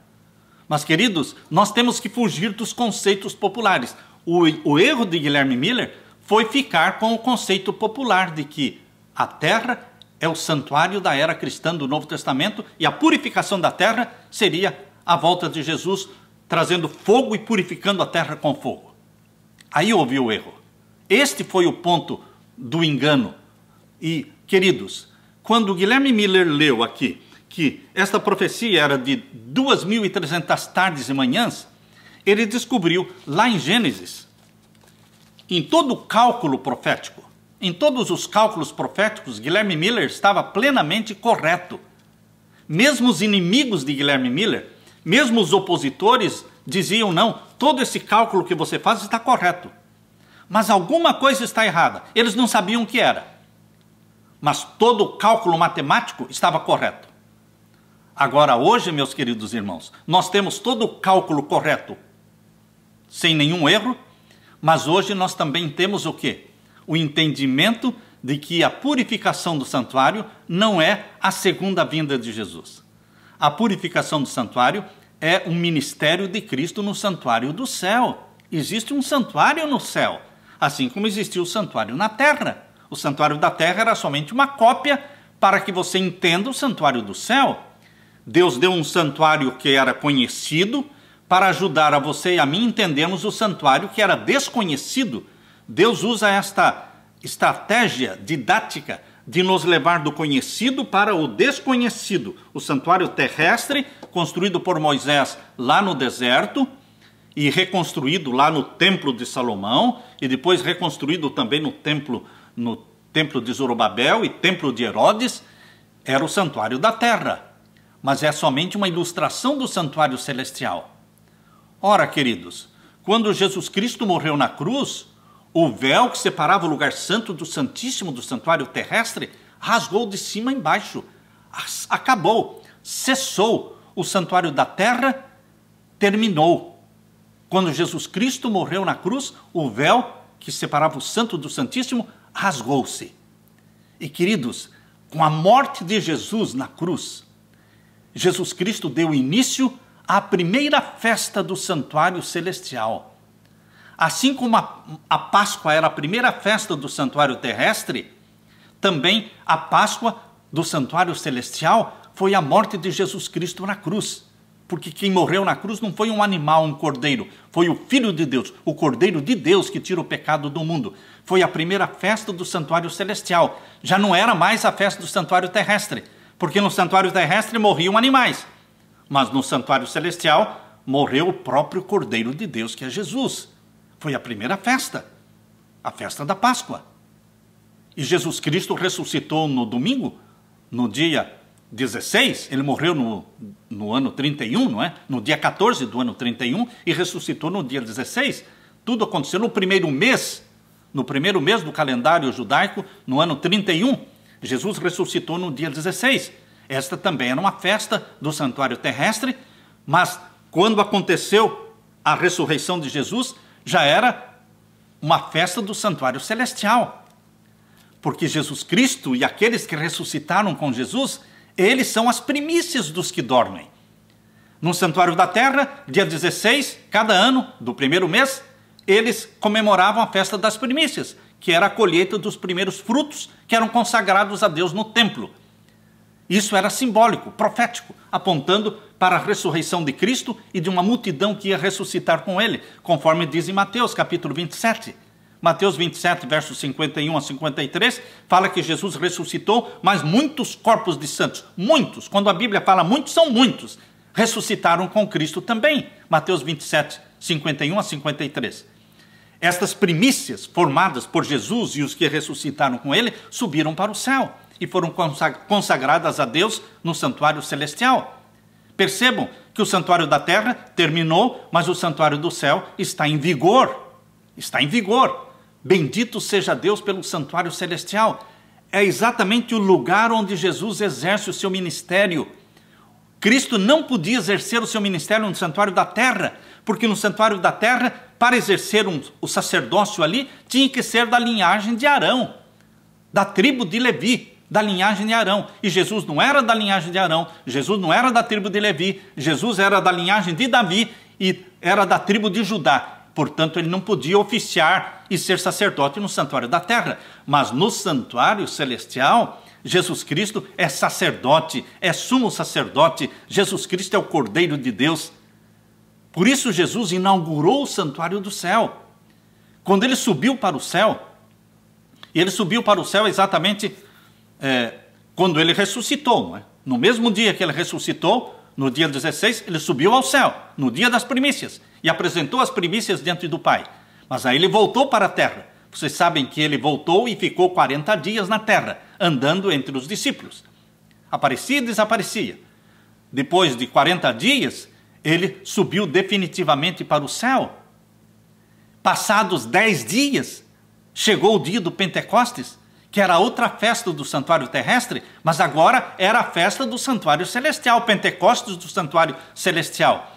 Mas, queridos, nós temos que fugir dos conceitos populares. O erro de Guilherme Miller foi ficar com o conceito popular de que a terra é o santuário da era cristã do Novo Testamento e a purificação da terra seria a volta de Jesus, trazendo fogo e purificando a terra com fogo. Aí houve o erro. Este foi o ponto do engano. E, queridos, quando Guilherme Miller leu aqui que esta profecia era de 2.300 tardes e manhãs, ele descobriu lá em Gênesis, em todo o cálculo profético, em todos os cálculos proféticos, Guilherme Miller estava plenamente correto. Mesmo os inimigos de Guilherme Miller, mesmo os opositores, diziam não, todo esse cálculo que você faz está correto. Mas alguma coisa está errada. Eles não sabiam o que era. Mas todo o cálculo matemático estava correto. Agora, hoje, meus queridos irmãos, nós temos todo o cálculo correto, sem nenhum erro, mas hoje nós também temos o quê? O entendimento de que a purificação do santuário não é a segunda vinda de Jesus. A purificação do santuário é um ministério de Cristo no santuário do céu. Existe um santuário no céu, assim como existiu o santuário na terra. O santuário da terra era somente uma cópia para que você entenda o santuário do céu. Deus deu um santuário que era conhecido para ajudar a você e a mim entendermos o santuário que era desconhecido. Deus usa esta estratégia didática de nos levar do conhecido para o desconhecido. O santuário terrestre, construído por Moisés lá no deserto e reconstruído lá no templo de Salomão e depois reconstruído também no templo de Zorobabel e templo de Herodes, era o santuário da terra. Mas é somente uma ilustração do santuário celestial. Ora, queridos, quando Jesus Cristo morreu na cruz, o véu que separava o lugar santo do santíssimo do santuário terrestre rasgou de cima a embaixo. Acabou, cessou. O santuário da terra terminou. Quando Jesus Cristo morreu na cruz, o véu que separava o santo do santíssimo rasgou-se. E, queridos, com a morte de Jesus na cruz, Jesus Cristo deu início à primeira festa do santuário celestial. Assim como a Páscoa era a primeira festa do santuário terrestre, também a Páscoa do santuário celestial foi a morte de Jesus Cristo na cruz. Porque quem morreu na cruz não foi um animal, um cordeiro, foi o Filho de Deus, o Cordeiro de Deus que tira o pecado do mundo. Foi a primeira festa do santuário celestial. Já não era mais a festa do santuário terrestre, porque no santuário terrestre morriam animais, mas no santuário celestial morreu o próprio Cordeiro de Deus, que é Jesus. Foi a primeira festa, a festa da Páscoa. E Jesus Cristo ressuscitou no domingo, no dia 16, ele morreu no ano 31, não é? No dia 14 do ano 31, e ressuscitou no dia 16. Tudo aconteceu no primeiro mês do calendário judaico, no ano 31. Jesus ressuscitou no dia 16. Esta também era uma festa do santuário terrestre, mas quando aconteceu a ressurreição de Jesus já era uma festa do santuário celestial. Porque Jesus Cristo e aqueles que ressuscitaram com Jesus, eles são as primícias dos que dormem. No santuário da terra, dia 16, cada ano do primeiro mês, eles comemoravam a festa das primícias, que era a colheita dos primeiros frutos que eram consagrados a Deus no templo. Isso era simbólico, profético, apontando para a ressurreição de Cristo e de uma multidão que ia ressuscitar com ele, conforme diz em Mateus capítulo 27. Mateus 27, versos 51 a 53, fala que Jesus ressuscitou, mas muitos corpos de santos, muitos, quando a Bíblia fala muitos, são muitos, ressuscitaram com Cristo também. Mateus 27, 51 a 53. Estas primícias formadas por Jesus e os que ressuscitaram com ele subiram para o céu e foram consagradas a Deus no santuário celestial. Percebam que o santuário da terra terminou, mas o santuário do céu está em vigor. Está em vigor. Bendito seja Deus pelo santuário celestial. É exatamente o lugar onde Jesus exerce o seu ministério. Cristo não podia exercer o seu ministério no santuário da terra, porque no santuário da terra, para exercer o sacerdócio ali, tinha que ser da linhagem de Arão, da tribo de Levi, da linhagem de Arão. E Jesus não era da linhagem de Arão, Jesus não era da tribo de Levi, Jesus era da linhagem de Davi e era da tribo de Judá. Portanto, ele não podia oficiar e ser sacerdote no santuário da terra. Mas no santuário celestial, Jesus Cristo é sacerdote, é sumo sacerdote. Jesus Cristo é o Cordeiro de Deus. Por isso Jesus inaugurou o santuário do céu. Quando ele subiu para o céu, e ele subiu para o céu exatamente quando ele ressuscitou, não é? No mesmo dia que ele ressuscitou, no dia 16, ele subiu ao céu, no dia das primícias, e apresentou as primícias diante do Pai. Mas aí ele voltou para a terra. Vocês sabem que ele voltou e ficou 40 dias na terra, andando entre os discípulos. Aparecia e desaparecia. Depois de 40 dias, ele subiu definitivamente para o céu. Passados 10 dias, chegou o dia do Pentecostes, que era outra festa do santuário terrestre, mas agora era a festa do santuário celestial, Pentecostes do santuário celestial.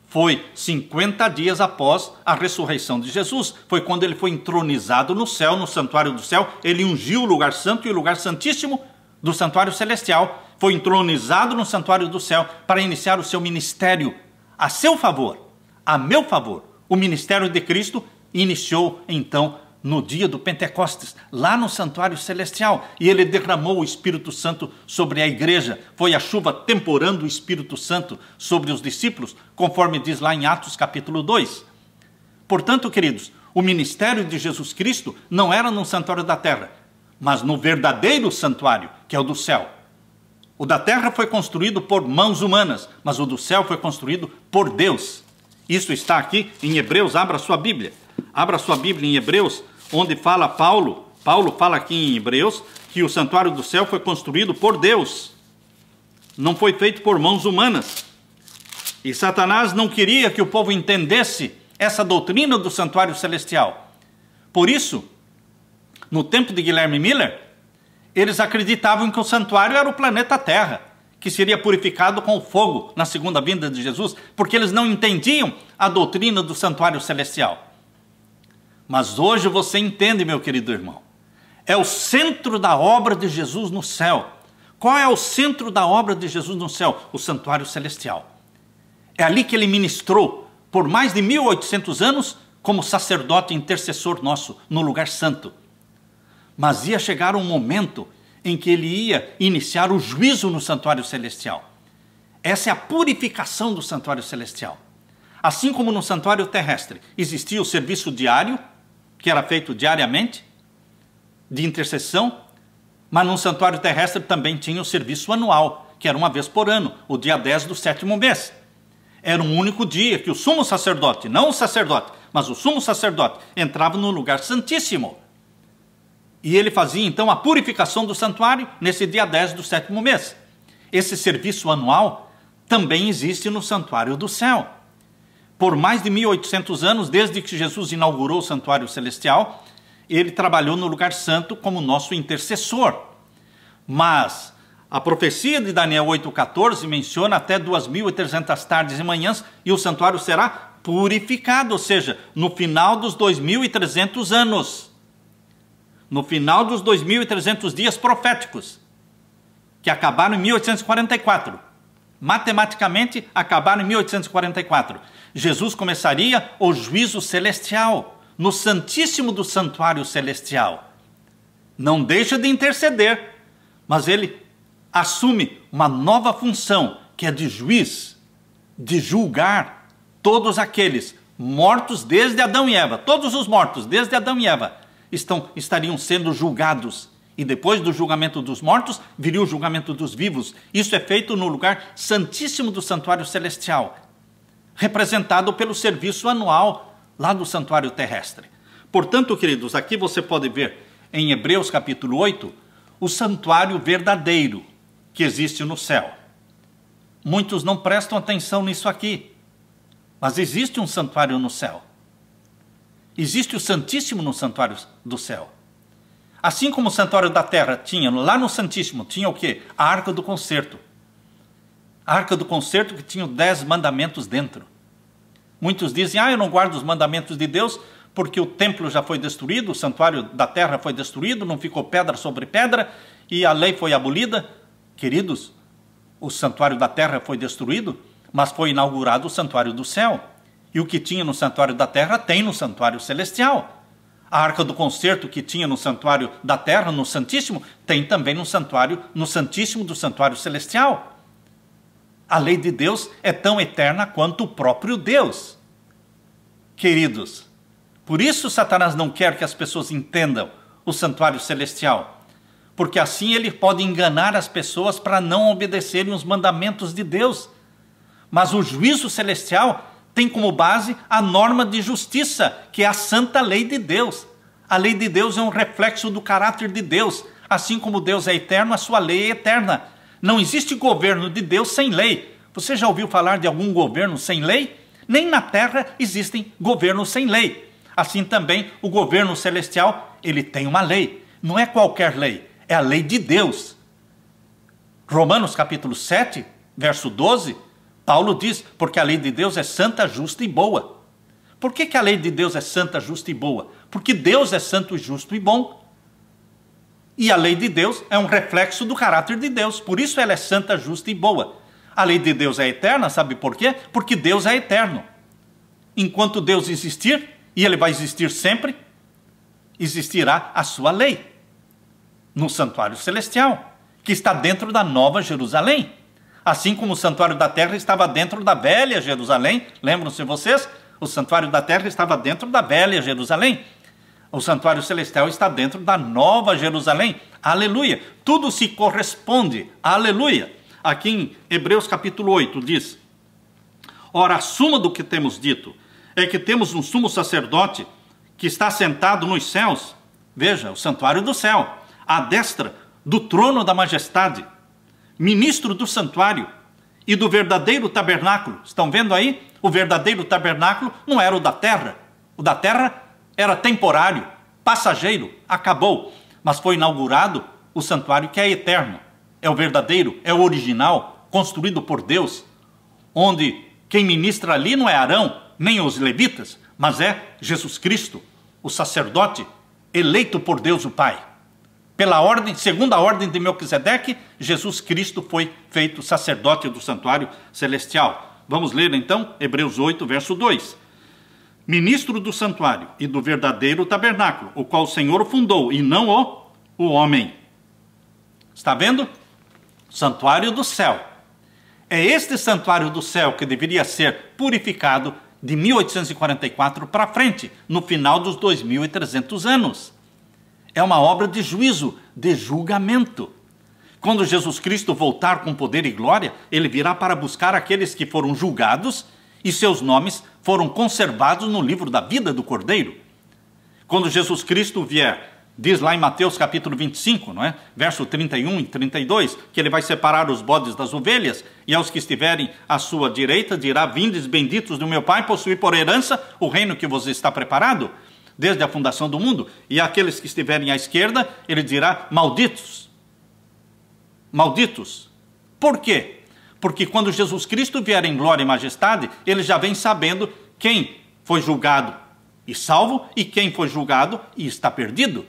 Foi 50 dias após a ressurreição de Jesus. Foi quando ele foi entronizado no céu, no santuário do céu. Ele ungiu o lugar santo e o lugar santíssimo do santuário celestial. Foi entronizado no santuário do céu para iniciar o seu ministério a seu favor, a meu favor. O ministério de Cristo iniciou então no dia do Pentecostes, lá no santuário celestial, e ele derramou o Espírito Santo sobre a igreja. Foi a chuva temporando o Espírito Santo sobre os discípulos, conforme diz lá em Atos capítulo 2. Portanto, queridos, o ministério de Jesus Cristo não era no santuário da terra, mas no verdadeiro santuário, que é o do céu. O da terra foi construído por mãos humanas, mas o do céu foi construído por Deus. Isso está aqui em Hebreus. Abra sua Bíblia. Abra sua Bíblia em Hebreus, onde fala Paulo. Paulo fala aqui em Hebreus que o santuário do céu foi construído por Deus. Não foi feito por mãos humanas. E Satanás não queria que o povo entendesse essa doutrina do santuário celestial. Por isso, no tempo de Guilherme Miller, eles acreditavam que o santuário era o planeta Terra, que seria purificado com o fogo na segunda vinda de Jesus, porque eles não entendiam a doutrina do santuário celestial. Mas hoje você entende, meu querido irmão. É o centro da obra de Jesus no céu. Qual é o centro da obra de Jesus no céu? O santuário celestial. É ali que ele ministrou por mais de 1800 anos como sacerdote intercessor nosso no lugar santo. Mas ia chegar um momento em que ele ia iniciar o juízo no santuário celestial. Essa é a purificação do santuário celestial. Assim como no santuário terrestre existia o serviço diário, que era feito diariamente, de intercessão, mas no santuário terrestre também tinha o serviço anual, que era uma vez por ano, o dia 10 do 7º mês. Era um único dia que o sumo sacerdote, não o sacerdote, mas o sumo sacerdote, entrava no lugar santíssimo. E ele fazia então a purificação do santuário nesse dia 10 do 7º mês. Esse serviço anual também existe no santuário do céu. Por mais de 1800 anos, desde que Jesus inaugurou o santuário celestial, ele trabalhou no lugar santo como nosso intercessor. Mas a profecia de Daniel 8,14 menciona até 2.300 tardes e manhãs, e o santuário será purificado, ou seja, no final dos 2.300 anos. No final dos 2.300 dias proféticos, que acabaram em 1844. Matematicamente, acabaram em 1844. Jesus começaria o juízo celestial, no Santíssimo do Santuário Celestial. Não deixa de interceder, mas ele assume uma nova função, que é de juiz, de julgar todos aqueles mortos desde Adão e Eva. Todos os mortos desde Adão e Eva estariam sendo julgados. E depois do julgamento dos mortos, viria o julgamento dos vivos. Isso é feito no lugar santíssimo do santuário celestial, representado pelo serviço anual lá do santuário terrestre. Portanto, queridos, aqui você pode ver em Hebreus capítulo 8, o santuário verdadeiro que existe no céu. Muitos não prestam atenção nisso aqui, mas existe um santuário no céu. Existe o Santíssimo no santuário do céu. Assim como o santuário da terra tinha, lá no Santíssimo, tinha o quê? A Arca do Concerto. A Arca do Concerto que tinha 10 mandamentos dentro. Muitos dizem, eu não guardo os mandamentos de Deus porque o templo já foi destruído, o santuário da terra foi destruído, não ficou pedra sobre pedra e a lei foi abolida. Queridos, o santuário da terra foi destruído, mas foi inaugurado o santuário do céu. E o que tinha no santuário da terra tem no santuário celestial. A Arca do Concerto que tinha no santuário da terra, no Santíssimo, tem também no Santíssimo do Santuário Celestial. A lei de Deus é tão eterna quanto o próprio Deus. Queridos, por isso Satanás não quer que as pessoas entendam o santuário celestial, porque assim ele pode enganar as pessoas para não obedecerem os mandamentos de Deus. Mas o juízo celestial tem como base a norma de justiça, que é a santa lei de Deus. A lei de Deus é um reflexo do caráter de Deus. Assim como Deus é eterno, a sua lei é eterna. Não existe governo de Deus sem lei. Você já ouviu falar de algum governo sem lei? Nem na terra existem governos sem lei. Assim também o governo celestial, ele tem uma lei. Não é qualquer lei, é a lei de Deus. Romanos capítulo 7, verso 12, Paulo diz, porque a lei de Deus é santa, justa e boa. Por que a lei de Deus é santa, justa e boa? Porque Deus é santo, justo e bom. E a lei de Deus é um reflexo do caráter de Deus. Por isso ela é santa, justa e boa. A lei de Deus é eterna, sabe por quê? Porque Deus é eterno. Enquanto Deus existir, e ele vai existir sempre, existirá a sua lei no santuário celestial, que está dentro da Nova Jerusalém. Assim como o santuário da terra estava dentro da velha Jerusalém. Lembram-se vocês? O santuário da terra estava dentro da velha Jerusalém. O santuário celestial está dentro da Nova Jerusalém. Aleluia! Tudo se corresponde. Aleluia! Aqui em Hebreus capítulo 8 diz: ora, a suma do que temos dito é que temos um sumo sacerdote que está sentado nos céus. Veja, o santuário do céu, à destra do trono da majestade, ministro do santuário e do verdadeiro tabernáculo. Estão vendo aí? O verdadeiro tabernáculo não era o da terra. O da terra era temporário, passageiro, acabou. Mas foi inaugurado o santuário que é eterno. É o verdadeiro, é o original, construído por Deus, onde quem ministra ali não é Arão, nem os levitas, mas é Jesus Cristo, o sacerdote eleito por Deus o Pai. Pela ordem, segundo a ordem de Melquisedeque, Jesus Cristo foi feito sacerdote do santuário celestial. Vamos ler então Hebreus 8, verso 2. Ministro do santuário e do verdadeiro tabernáculo, o qual o Senhor fundou, e não o homem. Está vendo? Santuário do céu. É este santuário do céu que deveria ser purificado de 1844 para frente, no final dos 2.300 anos. É uma obra de juízo, de julgamento. Quando Jesus Cristo voltar com poder e glória, ele virá para buscar aqueles que foram julgados e seus nomes foram conservados no livro da vida do Cordeiro. Quando Jesus Cristo vier, diz lá em Mateus capítulo 25, não é? Verso 31 e 32, que ele vai separar os bodes das ovelhas, e aos que estiverem à sua direita dirá: vindes benditos do meu Pai, possuir por herança o reino que vos está preparado desde a fundação do mundo. E aqueles que estiverem à esquerda, ele dirá: malditos. Malditos. Por quê? Porque quando Jesus Cristo vier em glória e majestade, ele já vem sabendo quem foi julgado e salvo e quem foi julgado e está perdido.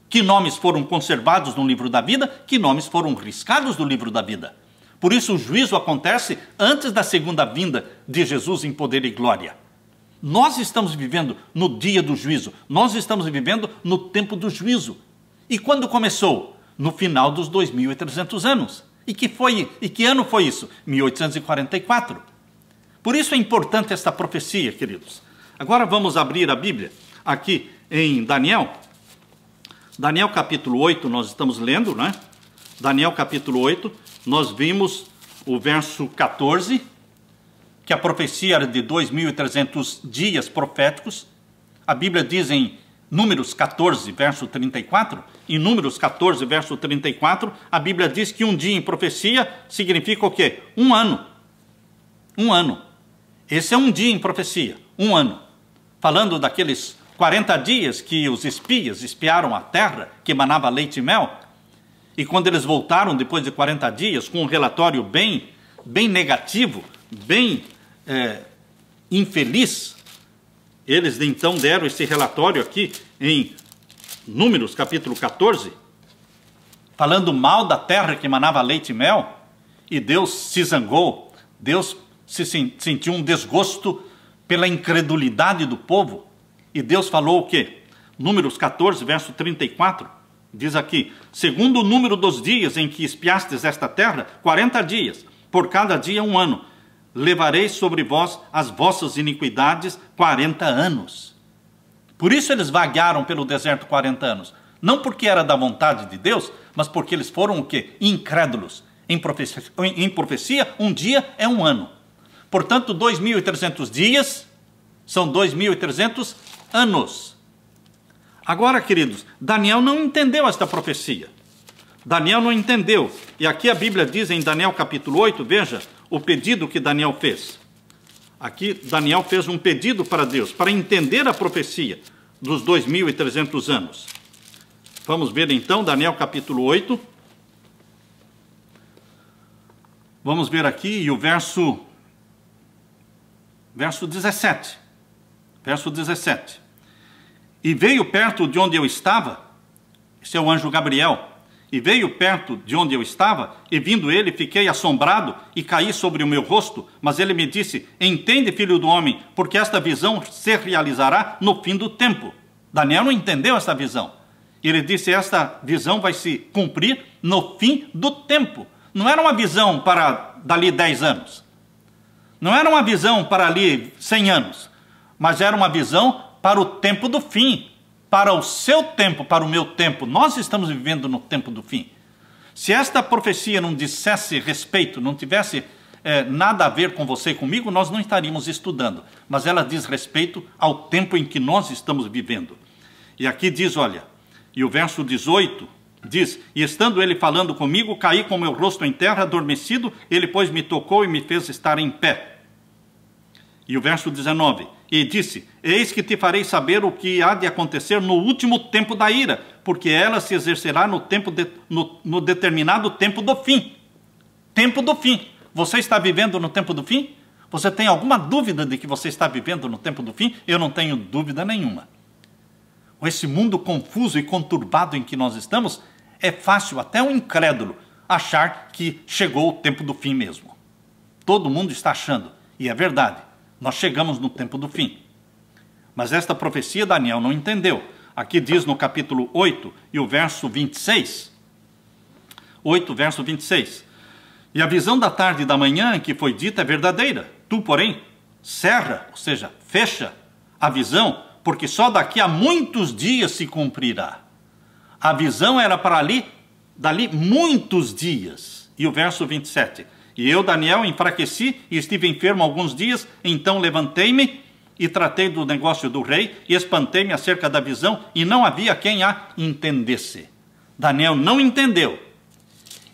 Que nomes foram conservados no livro da vida, que nomes foram riscados do livro da vida. Por isso o juízo acontece antes da segunda vinda de Jesus em poder e glória. Nós estamos vivendo no dia do juízo, nós estamos vivendo no tempo do juízo. E quando começou? No final dos 2.300 anos. E que ano foi isso? 1844. Por isso é importante esta profecia, queridos. Agora vamos abrir a Bíblia aqui em Daniel. Daniel capítulo 8, nós estamos lendo, né? Daniel capítulo 8, nós vimos o verso 14, que a profecia era de 2.300 dias proféticos. A Bíblia diz em Números 14, verso 34, em Números 14, verso 34, a Bíblia diz que um dia em profecia significa o quê? Um ano. Um ano. Esse é um dia em profecia, um ano. Falando daqueles 40 dias que os espias espiaram a terra, que emanava leite e mel, e quando eles voltaram depois de 40 dias, com um relatório bem negativo, bem infeliz, eles então deram esse relatório aqui em Números capítulo 14, falando mal da terra que emanava leite e mel, e Deus se zangou, Deus sentiu um desgosto pela incredulidade do povo, e Deus falou o quê? Números 14, verso 34, diz aqui: segundo o número dos dias em que espiastes esta terra, 40 dias, por cada dia um ano, levarei sobre vós as vossas iniquidades 40 anos. Por isso eles vaguearam pelo deserto 40 anos. Não porque era da vontade de Deus, mas porque eles foram o quê? Incrédulos. Em profecia, um dia é um ano. Portanto, 2.300 dias são 2.300 anos. Agora, queridos, Daniel não entendeu esta profecia. Daniel não entendeu. E aqui a Bíblia diz em Daniel capítulo 8, veja o pedido que Daniel fez. Aqui Daniel fez um pedido para Deus, para entender a profecia dos 2.300 anos. Vamos ver então Daniel capítulo 8. Vamos ver aqui e o verso 17. Verso 17. E veio perto de onde eu estava, esse é o anjo Gabriel, e veio perto de onde eu estava, e vindo ele, fiquei assombrado, e caí sobre o meu rosto, mas ele me disse: entende, filho do homem, porque esta visão se realizará no fim do tempo. Daniel não entendeu esta visão. Ele disse: esta visão vai se cumprir no fim do tempo. Não era uma visão para dali 10 anos. Não era uma visão para ali 100 anos. Mas era uma visão para o tempo do fim. Para o seu tempo, para o meu tempo. Nós estamos vivendo no tempo do fim. Se esta profecia não dissesse respeito, não tivesse nada a ver com você e comigo, nós não estaríamos estudando. Mas ela diz respeito ao tempo em que nós estamos vivendo. E aqui diz, olha, e o verso 18 diz: e estando ele falando comigo, caí com meu rosto em terra, adormecido, ele pois me tocou e me fez estar em pé. E o verso 19, e disse: eis que te farei saber o que há de acontecer no último tempo da ira, porque ela se exercerá no determinado tempo do fim. Tempo do fim. Você está vivendo no tempo do fim? Você tem alguma dúvida de que você está vivendo no tempo do fim? Eu não tenho dúvida nenhuma. Com esse mundo confuso e conturbado em que nós estamos, é fácil até um incrédulo achar que chegou o tempo do fim mesmo. Todo mundo está achando, e é verdade. Nós chegamos no tempo do fim. Mas esta profecia Daniel não entendeu. Aqui diz no capítulo 8 e o verso 26. 8, verso 26. E a visão da tarde e da manhã que foi dita é verdadeira. Tu, porém, cerra, ou seja, fecha a visão, porque só daqui a muitos dias se cumprirá. A visão era para dali muitos dias. E o verso 27. E eu, Daniel, enfraqueci e estive enfermo alguns dias, então levantei-me e tratei do negócio do rei e espantei-me acerca da visão e não havia quem a entendesse. Daniel não entendeu.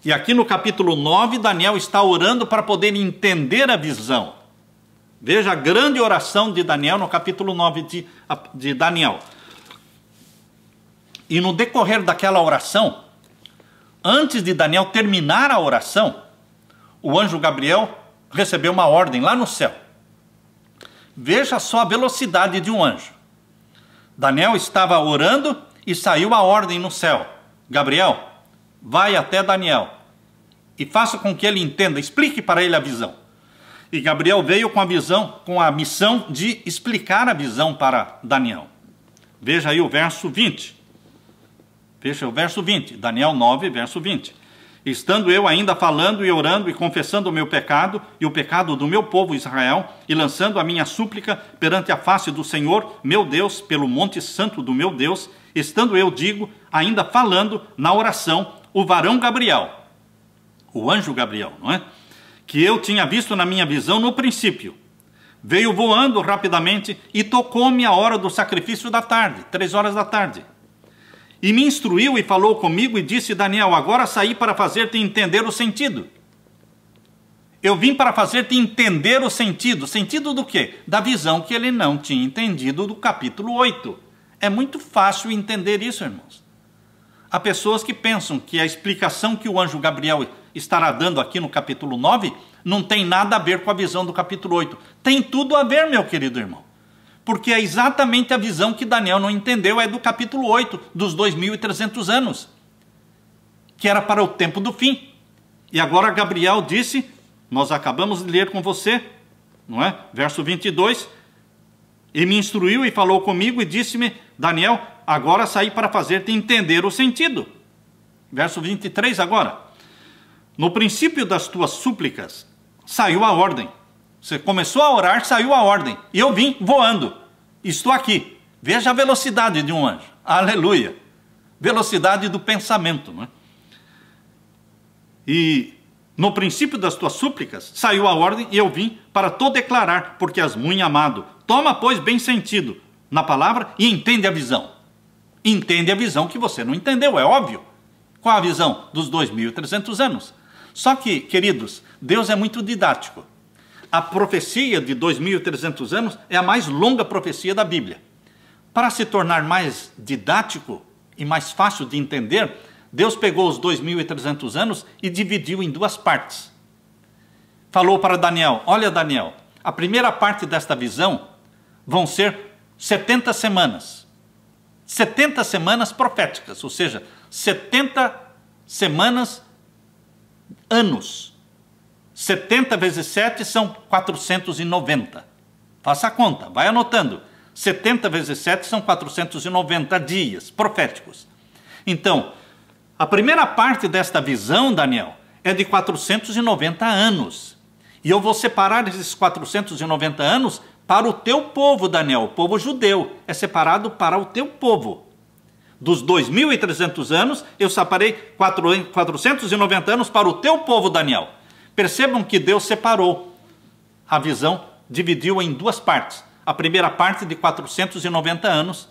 E aqui no capítulo 9, Daniel está orando para poder entender a visão. Veja a grande oração de Daniel no capítulo 9 de Daniel. E no decorrer daquela oração, antes de Daniel terminar a oração, o anjo Gabriel recebeu uma ordem lá no céu. Veja só a velocidade de um anjo. Daniel estava orando e saiu a ordem no céu. Gabriel, vai até Daniel e faça com que ele entenda, explique para ele a visão. E Gabriel veio com a visão, com a missão de explicar a visão para Daniel. Veja aí o verso 20. Veja o verso 20, Daniel 9, verso 20. Estando eu ainda falando e orando e confessando o meu pecado e o pecado do meu povo Israel, e lançando a minha súplica perante a face do Senhor, meu Deus, pelo monte santo do meu Deus, estando eu, digo, ainda falando na oração, o varão Gabriel, o anjo Gabriel, não é? Que eu tinha visto na minha visão no princípio, veio voando rapidamente e tocou-me a hora do sacrifício da tarde, 3 horas da tarde. E me instruiu e falou comigo e disse, Daniel, agora saí para fazer-te entender o sentido. Eu vim para fazer-te entender o sentido. Sentido do quê? Da visão que ele não tinha entendido do capítulo 8. É muito fácil entender isso, irmãos. Há pessoas que pensam que a explicação que o anjo Gabriel estará dando aqui no capítulo 9 não tem nada a ver com a visão do capítulo 8. Tem tudo a ver, meu querido irmão. Porque é exatamente a visão que Daniel não entendeu, é do capítulo 8, dos 2.300 anos, que era para o tempo do fim. E agora Gabriel disse, nós acabamos de ler com você, não é? Verso 22, e me instruiu e falou comigo e disse-me, Daniel, agora saí para fazer-te entender o sentido. Verso 23 agora, no princípio das tuas súplicas, saiu a ordem. Você começou a orar, saiu a ordem. E eu vim voando. Estou aqui. Veja a velocidade de um anjo. Aleluia. Velocidade do pensamento. Não é? E no princípio das tuas súplicas, saiu a ordem e eu vim para te declarar, porque és muito amado. Toma, pois, bem sentido na palavra e entende a visão. Entende a visão que você não entendeu, é óbvio. Qual a visão? Dos 2.300 anos. Só que, queridos, Deus é muito didático. A profecia de 2.300 anos é a mais longa profecia da Bíblia. Para se tornar mais didático e mais fácil de entender, Deus pegou os 2.300 anos e dividiu em 2 partes. Falou para Daniel, olha Daniel, a primeira parte desta visão vão ser 70 semanas. 70 semanas proféticas, ou seja, 70 semanas, anos. 70 vezes 7 são 490. Faça a conta, vai anotando. 70 vezes 7 são 490 dias proféticos. Então, a primeira parte desta visão, Daniel, é de 490 anos. E eu vou separar esses 490 anos para o teu povo, Daniel, o povo judeu. É separado para o teu povo. Dos 2.300 anos, eu separei 490 anos para o teu povo, Daniel. Percebam que Deus separou a visão, dividiu em 2 partes. A primeira parte de 490 anos,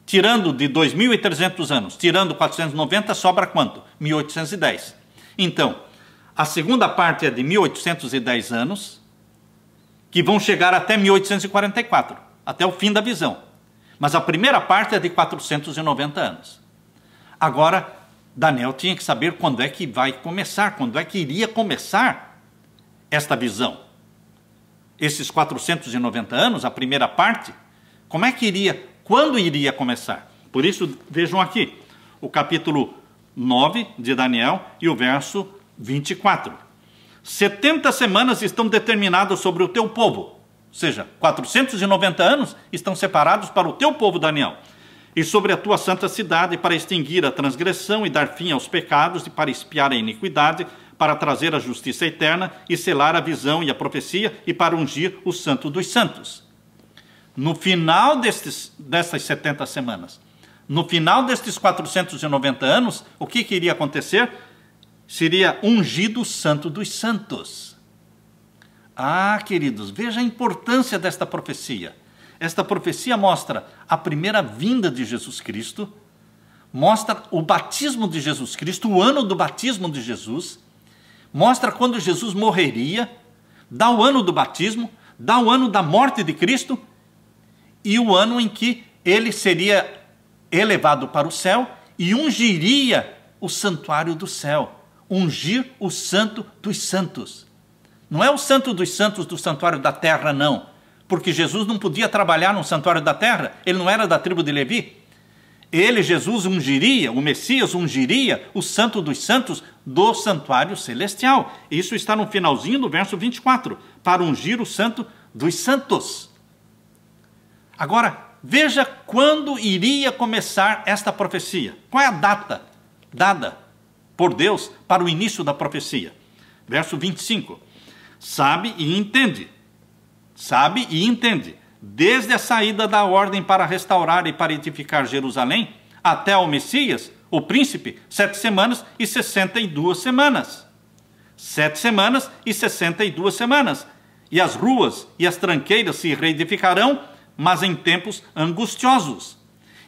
tirando de 2.300 anos, tirando 490, sobra quanto? 1.810. Então, a segunda parte é de 1.810 anos, que vão chegar até 1.844, até o fim da visão. Mas a primeira parte é de 490 anos. Agora, Daniel tinha que saber quando é que vai começar, quando é que iria começar esta visão. Esses 490 anos, a primeira parte, como é que iria, quando iria começar? Por isso, vejam aqui, o capítulo 9 de Daniel e o verso 24. 70 semanas estão determinadas sobre o teu povo, ou seja, 490 anos estão separados para o teu povo, Daniel. E sobre a tua santa cidade, para extinguir a transgressão e dar fim aos pecados, e para expiar a iniquidade, para trazer a justiça eterna, e selar a visão e a profecia, e para ungir o santo dos santos. No final dessas 70 semanas, no final destes 490 anos, o que iria acontecer? Seria ungido o santo dos santos. Ah, queridos, veja a importância desta profecia. Esta profecia mostra a primeira vinda de Jesus Cristo, mostra o batismo de Jesus Cristo, o ano do batismo de Jesus, mostra quando Jesus morreria, dá o ano do batismo, dá o ano da morte de Cristo e o ano em que ele seria elevado para o céu e ungiria o santuário do céu, ungir o santo dos santos. Não é o santo dos santos do santuário da terra, não. porque Jesus não podia trabalhar no santuário da terra, ele não era da tribo de Levi. Ele, Jesus, ungiria, o Messias ungiria o Santo dos Santos do santuário celestial. Isso está no finalzinho do verso 24, para ungir o Santo dos Santos. Agora, veja quando iria começar esta profecia. Qual é a data dada por Deus para o início da profecia? Verso 25. Sabe e entende, desde a saída da ordem para restaurar e para edificar Jerusalém, até ao Messias, o príncipe, 7 semanas e 62 semanas. 7 semanas e 62 semanas. E as ruas e as tranqueiras se reedificarão, mas em tempos angustiosos.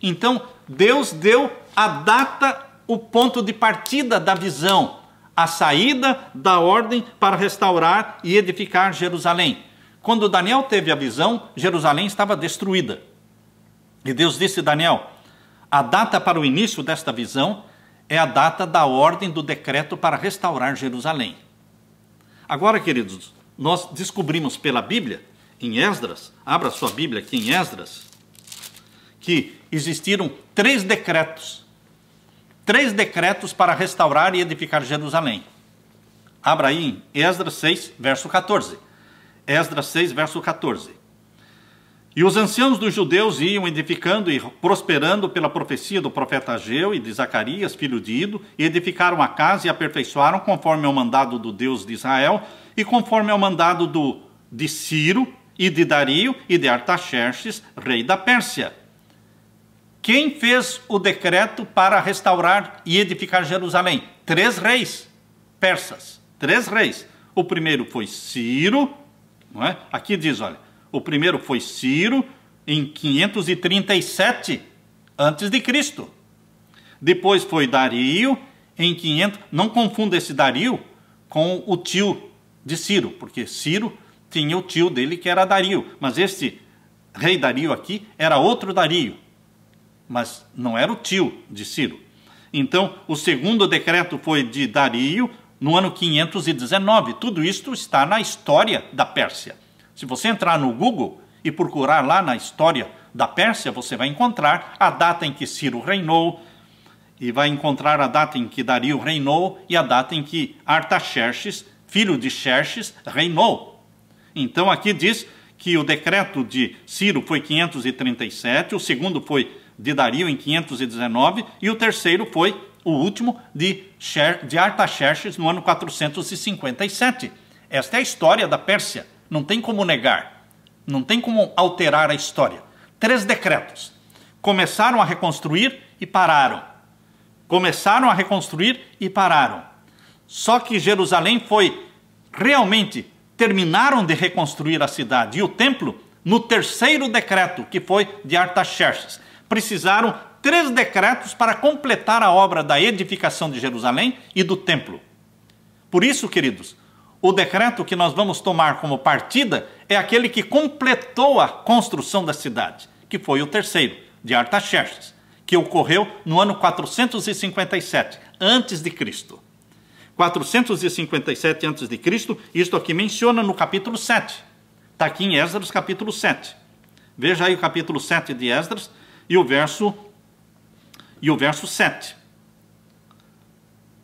Então, Deus deu a data, o ponto de partida da visão, a saída da ordem para restaurar e edificar Jerusalém. Quando Daniel teve a visão, Jerusalém estava destruída. E Deus disse a Daniel, a data para o início desta visão é a data da ordem do decreto para restaurar Jerusalém. Agora, queridos, nós descobrimos pela Bíblia, em Esdras, abra sua Bíblia aqui em Esdras, que existiram 3 decretos para restaurar e edificar Jerusalém. Abra aí em Esdras 6, verso 14. Esdras 6, verso 14. E os anciãos dos judeus iam edificando e prosperando pela profecia do profeta Ageu e de Zacarias, filho de Ido, e edificaram a casa e aperfeiçoaram conforme ao mandado do Deus de Israel e conforme ao mandado de Ciro e de Dario e de Artaxerxes, rei da Pérsia. Quem fez o decreto para restaurar e edificar Jerusalém? 3 reis persas. 3 reis. O primeiro foi Ciro, não é? Aqui diz, olha, o primeiro foi Ciro, em 537 a.C. Depois foi Dario, em 500... Não confunda esse Dario com o tio de Ciro, porque Ciro tinha o tio dele que era Dario. Mas este rei Dario aqui era outro Dario, mas não era o tio de Ciro. Então, o segundo decreto foi de Dario, no ano 519. Tudo isto está na história da Pérsia. Se você entrar no Google e procurar lá na história da Pérsia, você vai encontrar a data em que Ciro reinou, e vai encontrar a data em que Dario reinou, e a data em que Artaxerxes, filho de Xerxes, reinou. Então, aqui diz que o decreto de Ciro foi 537, o segundo foi de Dario em 519, e o terceiro foi o último de Artaxerxes no ano 457. Esta é a história da Pérsia, não tem como negar, não tem como alterar a história. 3 decretos. Começaram a reconstruir e pararam. Começaram a reconstruir e pararam. Só que Jerusalém foi realmente, terminaram de reconstruir a cidade e o templo no terceiro decreto, que foi de Artaxerxes. Precisaram 3 decretos para completar a obra da edificação de Jerusalém e do templo. Por isso, queridos, o decreto que nós vamos tomar como partida é aquele que completou a construção da cidade, que foi o terceiro, de Artaxerxes, que ocorreu no ano 457 a.C. 457 a.C., isto aqui menciona no capítulo 7. Está aqui em Esdras, capítulo 7. Veja aí o capítulo 7 de Esdras e o verso 7.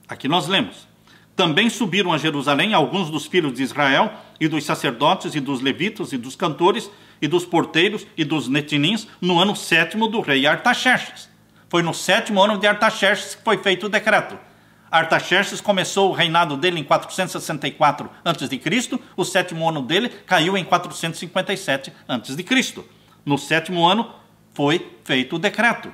Aqui nós lemos. Também subiram a Jerusalém alguns dos filhos de Israel, e dos sacerdotes, e dos levitas, e dos cantores, e dos porteiros, e dos netinins, no ano 7º do rei Artaxerxes. Foi no 7º ano de Artaxerxes que foi feito o decreto. Artaxerxes começou o reinado dele em 464 a.C., o 7º ano dele caiu em 457 a.C. No 7º ano foi feito o decreto.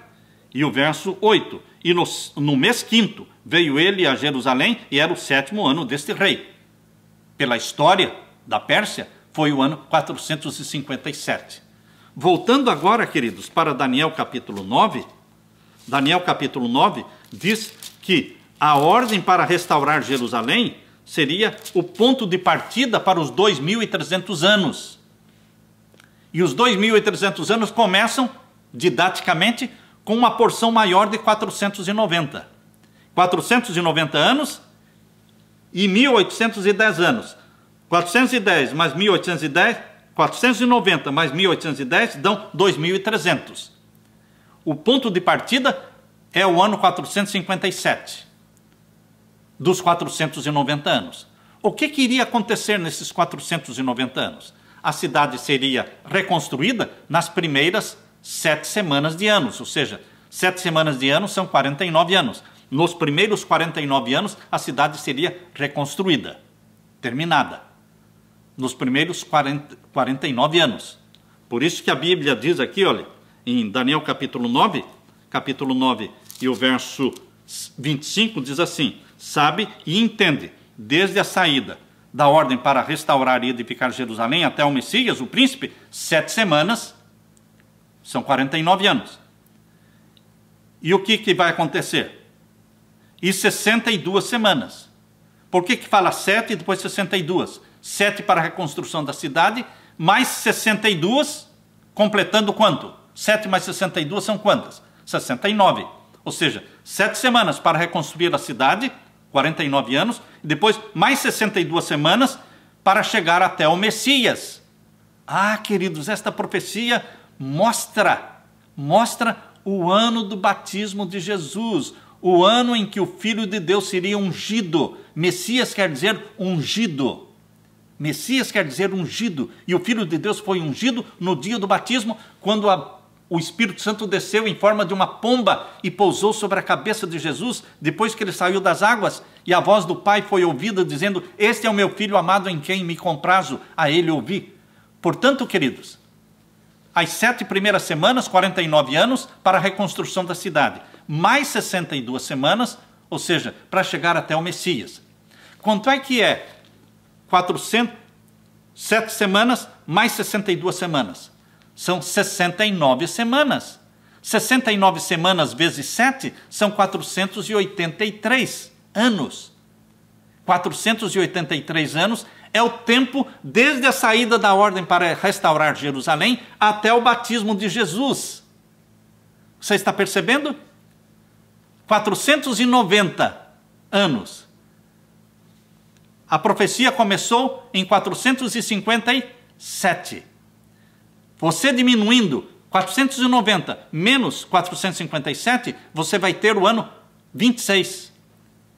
E o verso 8, e no mês 5º veio ele a Jerusalém, e era o 7º ano deste rei. Pela história da Pérsia, foi o ano 457. Voltando agora, queridos, para Daniel capítulo 9, Daniel capítulo 9 diz que a ordem para restaurar Jerusalém seria o ponto de partida para os 2.300 anos. E os 2.300 anos começam, didaticamente, com uma porção maior de 490. 490 anos e 1.810 anos. 410 mais 1.810 490 mais 1810 dão 2.300. O ponto de partida é o ano 457, dos 490 anos. O que iria acontecer nesses 490 anos? A cidade seria reconstruída nas primeiras 7 semanas de anos, ou seja, 7 semanas de anos são 49 anos. Nos primeiros 49 anos, a cidade seria reconstruída, terminada. Nos primeiros 49 anos. Por isso que a Bíblia diz aqui, olha, em Daniel capítulo 9 e o verso 25 diz assim: sabe e entende, desde a saída da ordem para restaurar e edificar Jerusalém até o Messias, o príncipe, 7 semanas, são 49 anos. E o que vai acontecer? E 62 semanas. Por que fala 7 e depois 62? 7 para a reconstrução da cidade, mais 62, completando quanto? 7 mais 62 são quantas? 69. Ou seja, 7 semanas para reconstruir a cidade, 49 anos, e depois mais 62 semanas para chegar até o Messias. Ah, queridos, esta profecia mostra o ano do batismo de Jesus, o ano em que o Filho de Deus seria ungido. Messias quer dizer ungido. Messias quer dizer ungido. E o Filho de Deus foi ungido no dia do batismo, quando o Espírito Santo desceu em forma de uma pomba e pousou sobre a cabeça de Jesus, depois que ele saiu das águas, e a voz do Pai foi ouvida, dizendo: este é o meu Filho amado em quem me comprazo, a ele ouvi. Portanto, queridos, as 7 primeiras semanas, 49 anos, para a reconstrução da cidade, mais 62 semanas, ou seja, para chegar até o Messias. Quanto é que é 7 semanas mais 62 semanas? São 69 semanas. 69 semanas vezes 7 são 483 anos. 483 anos é o tempo desde a saída da ordem para restaurar Jerusalém até o batismo de Jesus. Você está percebendo? 490 anos. A profecia começou em 457. Você diminuindo 490 menos 457, você vai ter o ano 26.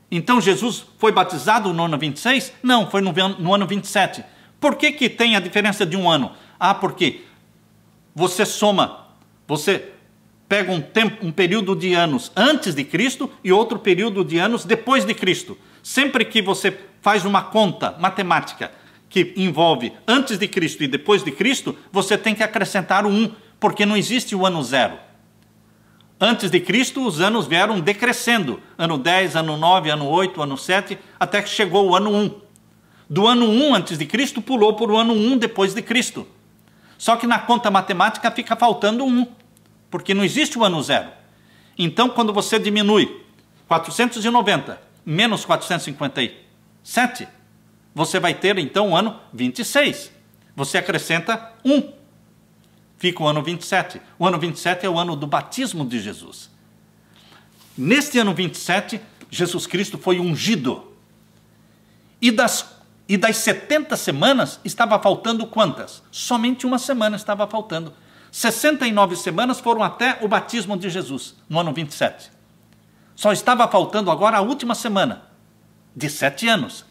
Então Jesus foi batizado no ano 26? Não, foi no ano 27. Por que tem a diferença de um ano? Ah, porque você soma, você pega um período de anos antes de Cristo e outro período de anos depois de Cristo. Sempre que você faz uma conta matemática que envolve antes de Cristo e depois de Cristo, você tem que acrescentar o 1, porque não existe o ano 0. Antes de Cristo, os anos vieram decrescendo. Ano 10, ano 9, ano 8, ano 7, até que chegou o ano 1. Do ano 1 antes de Cristo, pulou para o ano 1 depois de Cristo. Só que na conta matemática fica faltando 1, porque não existe o ano 0. Então, quando você diminui 490 menos 457, você vai ter, então, o ano 26. Você acrescenta 1. Fica o ano 27. O ano 27 é o ano do batismo de Jesus. Neste ano 27, Jesus Cristo foi ungido. E das 70 semanas, estava faltando quantas? Somente uma semana estava faltando. 69 semanas foram até o batismo de Jesus, no ano 27. Só estava faltando agora a última semana, de 7 anos.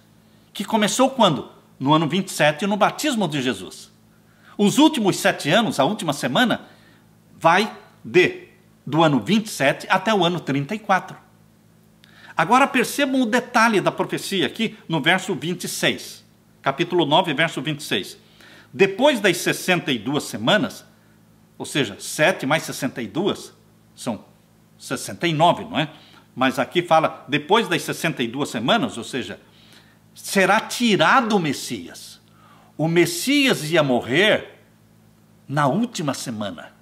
Que começou quando? No ano 27, no batismo de Jesus. Os últimos 7 anos, a última semana, vai do ano 27 até o ano 34. Agora percebam o detalhe da profecia aqui no verso 26. Capítulo 9, verso 26. Depois das 62 semanas, ou seja, 7 mais 62, são 69, não é? Mas aqui fala, depois das 62 semanas, ou seja, será tirado o Messias. O Messias ia morrer na última semana.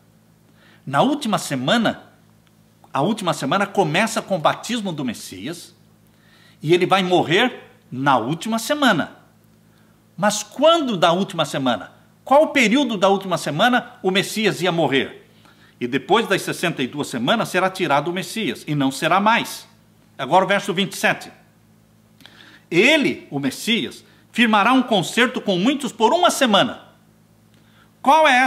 Na última semana, a última semana começa com o batismo do Messias e ele vai morrer na última semana. Mas quando da última semana? Qual o período da última semana o Messias ia morrer? E depois das 62 semanas será tirado o Messias e não será mais. Agora o verso 27. Ele, o Messias, firmará um concerto com muitos por uma semana. Qual é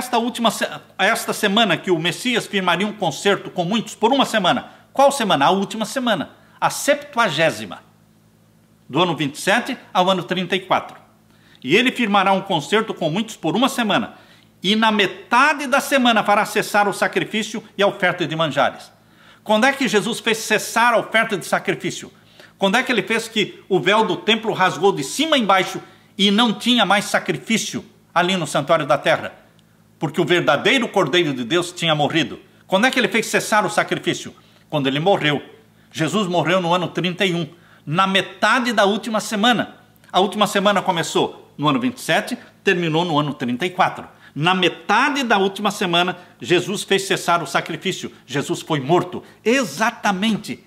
esta semana que o Messias firmaria um concerto com muitos por uma semana? Qual semana? A última semana, a 70ª, do ano 27 ao ano 34. E ele firmará um concerto com muitos por uma semana, e na metade da semana fará cessar o sacrifício e a oferta de manjares. Quando é que Jesus fez cessar a oferta de sacrifício? Quando é que ele fez que o véu do templo rasgou de cima a embaixo e não tinha mais sacrifício ali no santuário da terra? Porque o verdadeiro Cordeiro de Deus tinha morrido. Quando é que ele fez cessar o sacrifício? Quando ele morreu. Jesus morreu no ano 31, na metade da última semana. A última semana começou no ano 27, terminou no ano 34. Na metade da última semana, Jesus fez cessar o sacrifício. Jesus foi morto. Exatamente.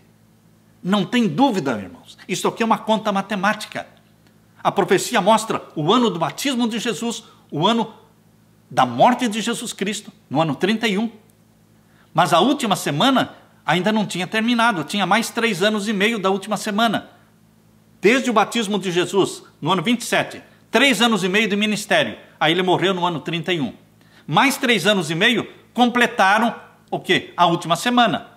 Não tem dúvida, irmãos. Isso aqui é uma conta matemática. A profecia mostra o ano do batismo de Jesus, o ano da morte de Jesus Cristo, no ano 31. Mas a última semana ainda não tinha terminado. Tinha mais 3 anos e meio da última semana. Desde o batismo de Jesus, no ano 27, 3 anos e meio de ministério. Aí ele morreu no ano 31. Mais 3 anos e meio completaram o quê? A última semana.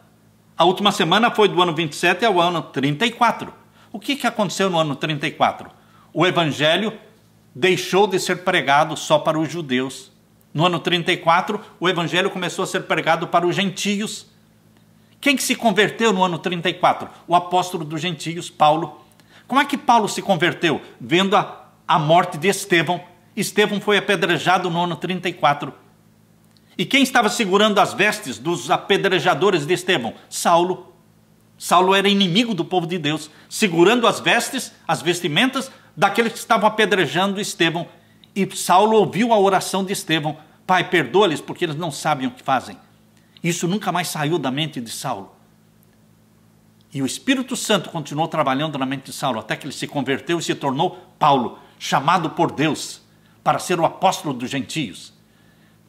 A última semana foi do ano 27 ao ano 34. O que aconteceu no ano 34? O evangelho deixou de ser pregado só para os judeus. No ano 34, o evangelho começou a ser pregado para os gentios. Quem que se converteu no ano 34? O apóstolo dos gentios, Paulo. Como é que Paulo se converteu? Vendo a morte de Estevão. Estevão foi apedrejado no ano 34. E quem estava segurando as vestes dos apedrejadores de Estevão? Saulo. Saulo era inimigo do povo de Deus, segurando as vestes, as vestimentas daqueles que estavam apedrejando Estevão. E Saulo ouviu a oração de Estevão: Pai, perdoa-lhes porque eles não sabem o que fazem. Isso nunca mais saiu da mente de Saulo. E o Espírito Santo continuou trabalhando na mente de Saulo, até que ele se converteu e se tornou Paulo, chamado por Deus para ser o apóstolo dos gentios.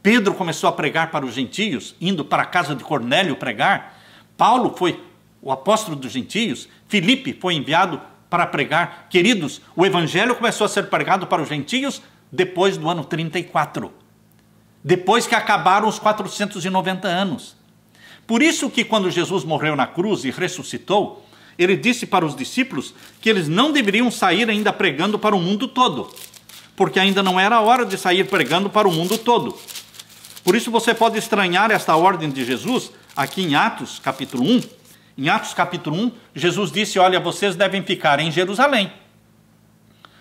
Pedro começou a pregar para os gentios, indo para a casa de Cornélio pregar. Paulo foi o apóstolo dos gentios. Filipe foi enviado para pregar. Queridos, o evangelho começou a ser pregado para os gentios depois do ano 34. Depois que acabaram os 490 anos. Por isso que quando Jesus morreu na cruz e ressuscitou, ele disse para os discípulos que eles não deveriam sair ainda pregando para o mundo todo, porque ainda não era a hora de sair pregando para o mundo todo. Por isso você pode estranhar esta ordem de Jesus aqui em Atos capítulo 1. Em Atos capítulo 1, Jesus disse: olha, vocês devem ficar em Jerusalém.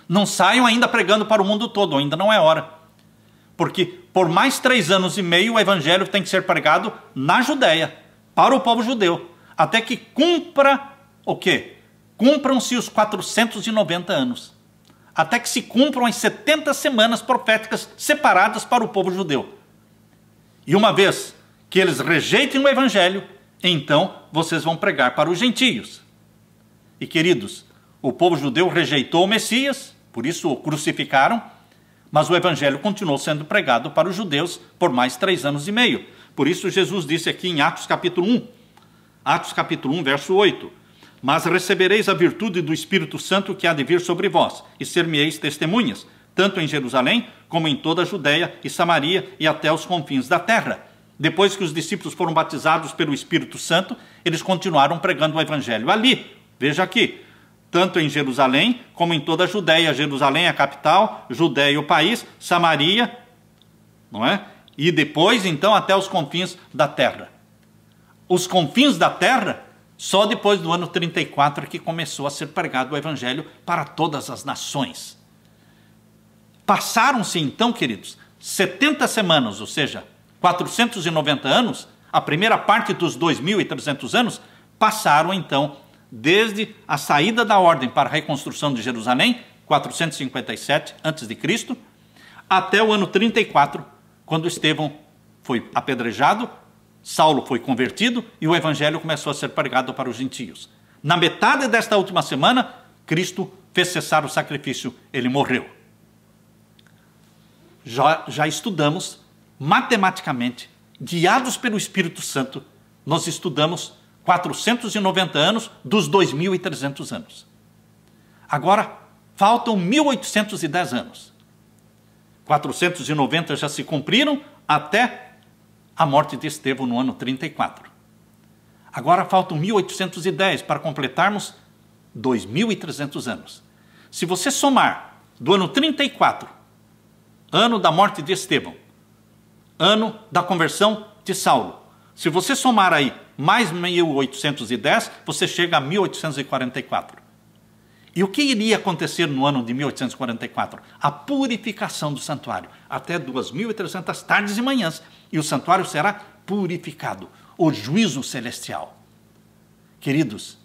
Não saiam ainda pregando para o mundo todo, ainda não é hora. Porque por mais 3 anos e meio o evangelho tem que ser pregado na Judéia, para o povo judeu, até que cumpra o quê? Cumpram-se os 490 anos. Até que se cumpram as 70 semanas proféticas separadas para o povo judeu. E uma vez que eles rejeitem o evangelho, então vocês vão pregar para os gentios. E queridos, o povo judeu rejeitou o Messias, por isso o crucificaram, mas o evangelho continuou sendo pregado para os judeus por mais 3 anos e meio. Por isso Jesus disse aqui em Atos capítulo 1, Atos capítulo 1, verso 8, mas recebereis a virtude do Espírito Santo que há de vir sobre vós, e ser-me-eis testemunhas, tanto em Jerusalém, como em toda a Judéia e Samaria e até os confins da terra. Depois que os discípulos foram batizados pelo Espírito Santo, eles continuaram pregando o evangelho ali. Veja aqui, tanto em Jerusalém, como em toda a Judéia. Jerusalém é a capital, Judéia o país, Samaria, não é? E depois, então, até os confins da terra. Os confins da terra, só depois do ano 34 que começou a ser pregado o evangelho para todas as nações. Passaram-se então, queridos, 70 semanas, ou seja, 490 anos, a primeira parte dos 2.300 anos, passaram então desde a saída da ordem para a reconstrução de Jerusalém, 457 a.C., até o ano 34, quando Estevão foi apedrejado, Saulo foi convertido e o evangelho começou a ser pregado para os gentios. Na metade desta última semana, Cristo fez cessar o sacrifício, ele morreu. Já estudamos matematicamente, guiados pelo Espírito Santo, nós estudamos 490 anos dos 2.300 anos. Agora, faltam 1.810 anos. 490 já se cumpriram até a morte de Estevão no ano 34. Agora faltam 1810 para completarmos 2.300 anos. Se você somar do ano 34, ano da morte de Estevão, ano da conversão de Saulo, se você somar aí mais 1810, você chega a 1844. E o que iria acontecer no ano de 1844? A purificação do santuário. Até 2.300 tardes e manhãs. E o santuário será purificado. O juízo celestial. Queridos,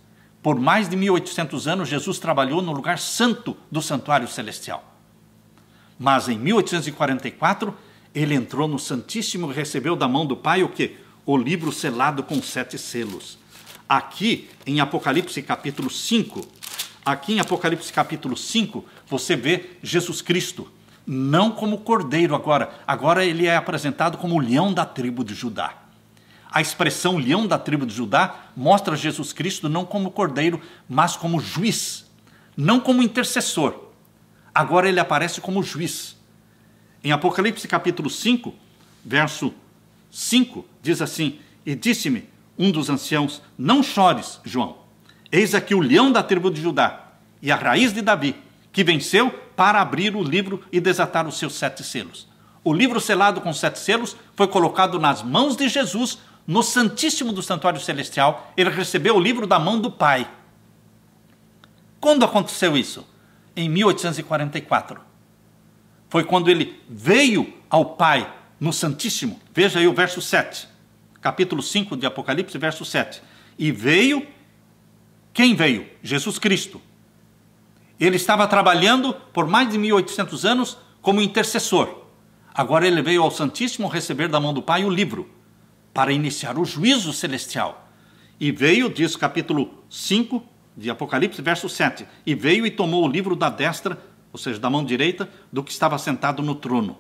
por mais de 1.800 anos, Jesus trabalhou no lugar santo do santuário celestial. Mas em 1844, ele entrou no Santíssimo e recebeu da mão do Pai o quê? O livro selado com 7 selos. Aqui, em Apocalipse capítulo 5, você vê Jesus Cristo, não como cordeiro agora ele é apresentado como o leão da tribo de Judá. A expressão leão da tribo de Judá mostra Jesus Cristo não como cordeiro, mas como juiz, não como intercessor. Agora ele aparece como juiz. Em Apocalipse capítulo 5, verso 5, diz assim: e disse-me um dos anciãos, não chores, João. Eis aqui o leão da tribo de Judá e a raiz de Davi, que venceu para abrir o livro e desatar os seus 7 selos. O livro selado com 7 selos foi colocado nas mãos de Jesus no Santíssimo do Santuário Celestial. Ele recebeu o livro da mão do Pai. Quando aconteceu isso? Em 1844. Foi quando ele veio ao Pai no Santíssimo. Veja aí o verso 7. Capítulo 5 de Apocalipse, verso 7. E veio... Quem veio? Jesus Cristo. Ele estava trabalhando por mais de 1.800 anos como intercessor. Agora ele veio ao Santíssimo receber da mão do Pai o livro, para iniciar o juízo celestial. E veio, diz o capítulo 5 de Apocalipse, verso 7, e veio e tomou o livro da destra, ou seja, da mão direita, do que estava sentado no trono.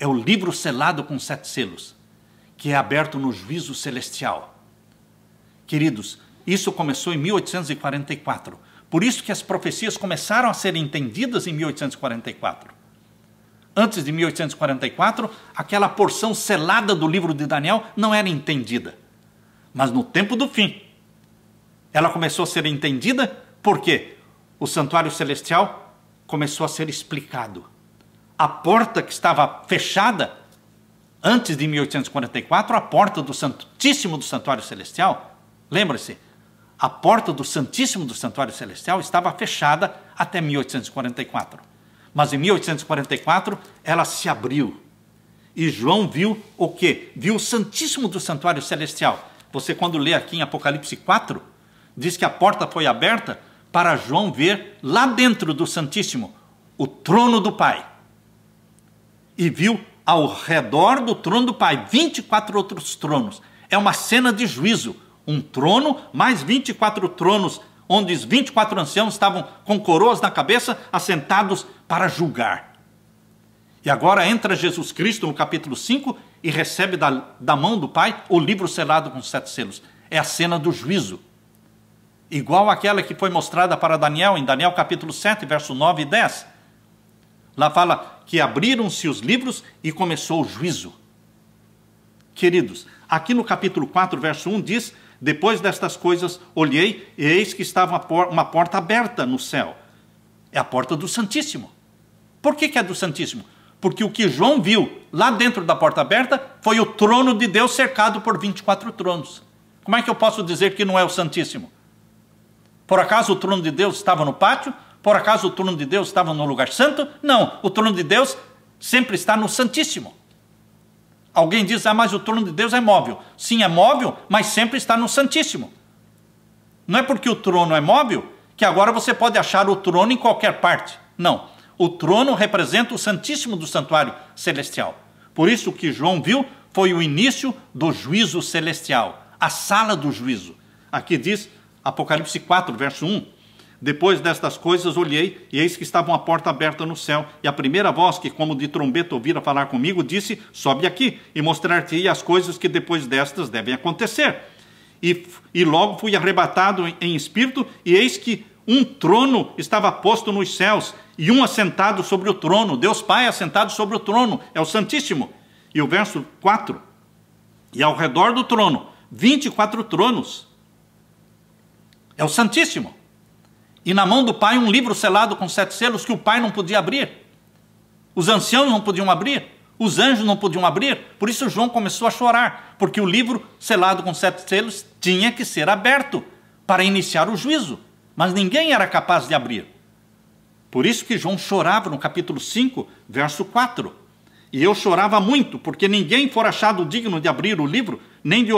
É o livro selado com 7 selos, que é aberto no juízo celestial. Queridos, isso começou em 1844. Por isso que as profecias começaram a ser entendidas em 1844. Antes de 1844, aquela porção selada do livro de Daniel não era entendida. Mas no tempo do fim, ela começou a ser entendida porque o santuário celestial começou a ser explicado. A porta que estava fechada antes de 1844, a porta do Santíssimo do Santuário Celestial, lembre-se, a porta do Santíssimo do Santuário Celestial estava fechada até 1844. Mas em 1844 ela se abriu. E João viu o quê? Viu o Santíssimo do Santuário Celestial. Você, quando lê aqui em Apocalipse 4, diz que a porta foi aberta para João ver lá dentro do Santíssimo o trono do Pai. E viu ao redor do trono do Pai 24 outros tronos. É uma cena de juízo. Um trono, mais 24 tronos, onde os 24 anciãos estavam com coroas na cabeça, assentados para julgar. E agora entra Jesus Cristo no capítulo 5 e recebe da mão do Pai o livro selado com 7 selos. É a cena do juízo. Igual àquela que foi mostrada para Daniel, em Daniel capítulo 7, verso 9 e 10. Lá fala que abriram-se os livros e começou o juízo. Queridos, aqui no capítulo 4, verso 1 diz: depois destas coisas olhei e eis que estava uma porta aberta no céu. É a porta do Santíssimo. Por que é do Santíssimo? Porque o que João viu lá dentro da porta aberta foi o trono de Deus cercado por 24 tronos. Como é que eu posso dizer que não é o Santíssimo? Por acaso o trono de Deus estava no pátio? Por acaso o trono de Deus estava no lugar santo? Não, o trono de Deus sempre está no Santíssimo. Alguém diz, mas o trono de Deus é móvel. Sim, é móvel, mas sempre está no Santíssimo. Não é porque o trono é móvel que agora você pode achar o trono em qualquer parte. Não, o trono representa o Santíssimo do Santuário Celestial. Por isso o que João viu foi o início do juízo celestial, a sala do juízo. Aqui diz, Apocalipse 4, verso 1, depois destas coisas olhei, e eis que estava uma porta aberta no céu, e a primeira voz que como de trombeta ouvira falar comigo, disse, sobe aqui, e mostrar-te as coisas que depois destas devem acontecer. E logo fui arrebatado em espírito, e eis que um trono estava posto nos céus, e um assentado sobre o trono. Deus Pai assentado sobre o trono, é o Santíssimo. E o verso 4, e ao redor do trono, 24 tronos. É o Santíssimo. E na mão do Pai um livro selado com 7 selos que o Pai não podia abrir. Os anciãos não podiam abrir. Os anjos não podiam abrir. Por isso João começou a chorar, porque o livro selado com 7 selos tinha que ser aberto para iniciar o juízo. Mas ninguém era capaz de abrir. Por isso que João chorava no capítulo 5, verso 4. E eu chorava muito, porque ninguém for achado digno de abrir o livro, nem de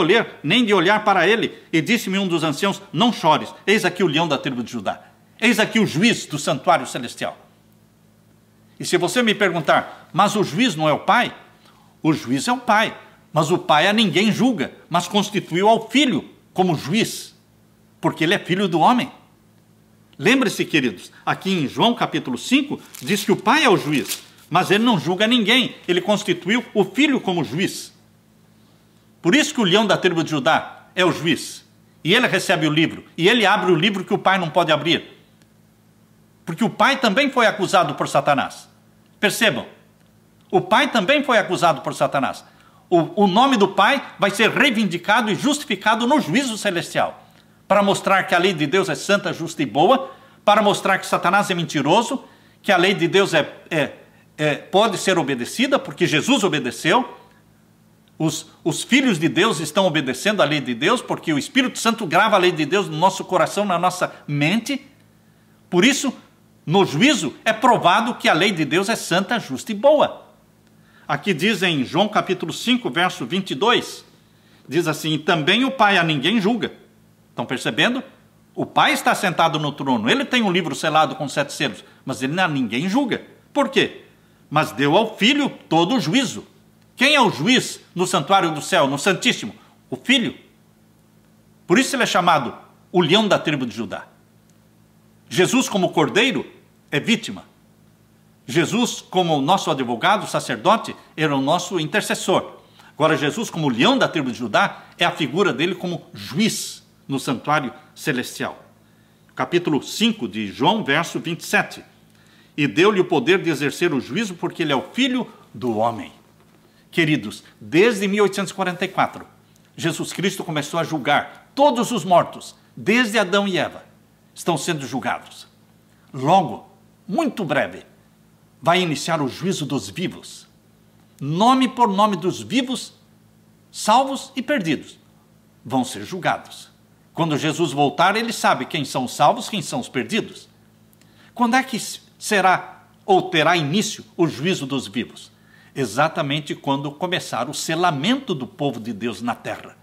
olhar para ele. E disse-me um dos anciãos: não chores, eis aqui o leão da tribo de Judá. Eis aqui o juiz do santuário celestial. E se você me perguntar, mas o juiz não é o Pai? O juiz é o Pai, mas o Pai a ninguém julga, mas constituiu ao Filho como juiz, porque ele é filho do homem. Lembre-se, queridos, aqui em João capítulo 5, diz que o Pai é o juiz, mas ele não julga ninguém, ele constituiu o Filho como juiz. Por isso que o leão da tribo de Judá é o juiz, e ele recebe o livro, e ele abre o livro que o Pai não pode abrir. Porque o Pai também foi acusado por Satanás. Percebam, o Pai também foi acusado por Satanás. O nome do Pai vai ser reivindicado e justificado no juízo celestial, para mostrar que a lei de Deus é santa, justa e boa, para mostrar que Satanás é mentiroso, que a lei de Deus pode ser obedecida, porque Jesus obedeceu. Os filhos de Deus estão obedecendo a lei de Deus, porque o Espírito Santo grava a lei de Deus no nosso coração, na nossa mente. Por isso, no juízo, é provado que a lei de Deus é santa, justa e boa. Aqui diz em João capítulo 5, verso 22, diz assim: também o Pai a ninguém julga. Estão percebendo? O Pai está sentado no trono, ele tem um livro selado com 7 selos, mas ele a ninguém julga. Por quê? Mas deu ao Filho todo o juízo. Quem é o juiz no santuário do céu, no Santíssimo? O Filho. Por isso ele é chamado o leão da tribo de Judá. Jesus como cordeiro é vítima. Jesus como nosso advogado, sacerdote, era o nosso intercessor. Agora Jesus como leão da tribo de Judá é a figura dele como juiz no santuário celestial. Capítulo 5 de João, verso 27. E deu-lhe o poder de exercer o juízo, porque ele é o Filho do homem. Queridos, desde 1844, Jesus Cristo começou a julgar todos os mortos, desde Adão e Eva, estão sendo julgados. Logo, muito breve, vai iniciar o juízo dos vivos. Nome por nome dos vivos, salvos e perdidos, vão ser julgados. Quando Jesus voltar, ele sabe quem são os salvos, quem são os perdidos. Quando é que será ou terá início o juízo dos vivos? Exatamente quando começar o selamento do povo de Deus na terra.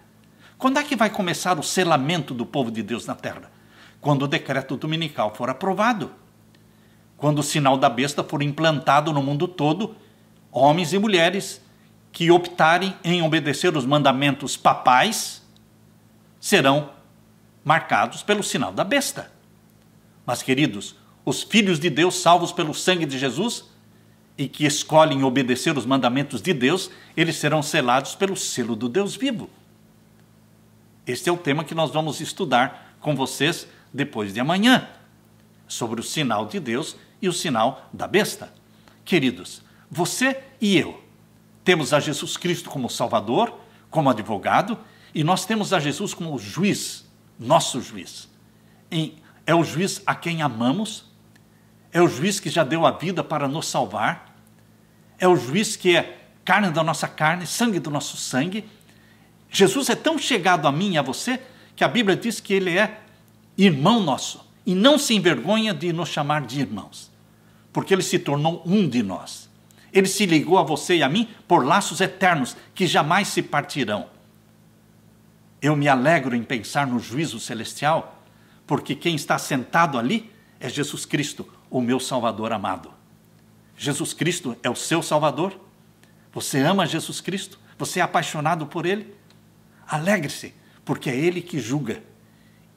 Quando é que vai começar o selamento do povo de Deus na terra? Quando o decreto dominical for aprovado. Quando o sinal da besta for implantado no mundo todo, homens e mulheres que optarem em obedecer os mandamentos papais serão marcados pelo sinal da besta. Mas, queridos, os filhos de Deus salvos pelo sangue de Jesus e que escolhem obedecer os mandamentos de Deus, eles serão selados pelo selo do Deus vivo. Este é o tema que nós vamos estudar com vocês depois de amanhã, sobre o sinal de Deus e o sinal da besta. Queridos, você e eu temos a Jesus Cristo como Salvador, como advogado, e nós temos a Jesus como juiz, nosso juiz. É o juiz a quem amamos, é o juiz que já deu a vida para nos salvar, é o juiz que é carne da nossa carne, sangue do nosso sangue. Jesus é tão chegado a mim e a você que a Bíblia diz que ele é irmão nosso e não se envergonha de nos chamar de irmãos, porque ele se tornou um de nós. Ele se ligou a você e a mim por laços eternos que jamais se partirão. Eu me alegro em pensar no juízo celestial, porque quem está sentado ali é Jesus Cristo, o meu Salvador amado. Jesus Cristo é o seu Salvador? Você ama Jesus Cristo? Você é apaixonado por Ele? Alegre-se, porque é Ele que julga.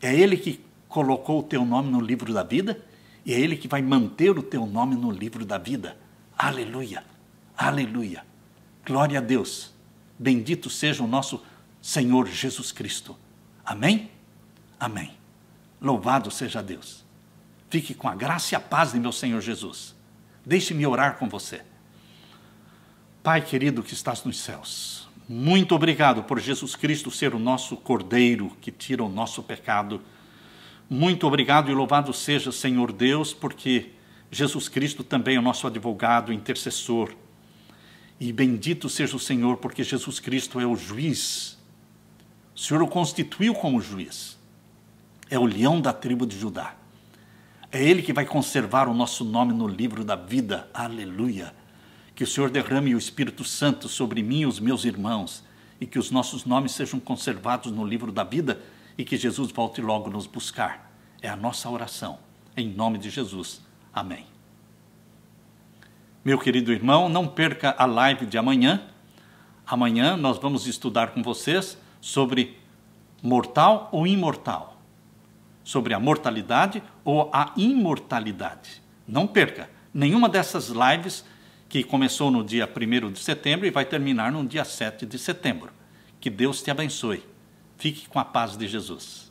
É Ele que colocou o teu nome no livro da vida e é Ele que vai manter o teu nome no livro da vida. Aleluia, aleluia. Glória a Deus. Bendito seja o nosso Senhor Jesus Cristo. Amém? Amém. Louvado seja Deus. Fique com a graça e a paz de meu Senhor Jesus. Deixe-me orar com você. Pai querido que estás nos céus, muito obrigado por Jesus Cristo ser o nosso Cordeiro que tira o nosso pecado. Muito obrigado e louvado seja, Senhor Deus, porque Jesus Cristo também é o nosso advogado, intercessor. E bendito seja o Senhor, porque Jesus Cristo é o juiz. O Senhor o constituiu como juiz. É o leão da tribo de Judá. É Ele que vai conservar o nosso nome no livro da vida. Aleluia! Que o Senhor derrame o Espírito Santo sobre mim e os meus irmãos, e que os nossos nomes sejam conservados no livro da vida, e que Jesus volte logo nos buscar. É a nossa oração. Em nome de Jesus. Amém. Meu querido irmão, não perca a live de amanhã. Amanhã nós vamos estudar com vocês sobre mortal ou imortal. Sobre a mortalidade ou a imortalidade. Não perca nenhuma dessas lives que começou no dia 1º de setembro e vai terminar no dia 7 de setembro. Que Deus te abençoe. Fique com a paz de Jesus.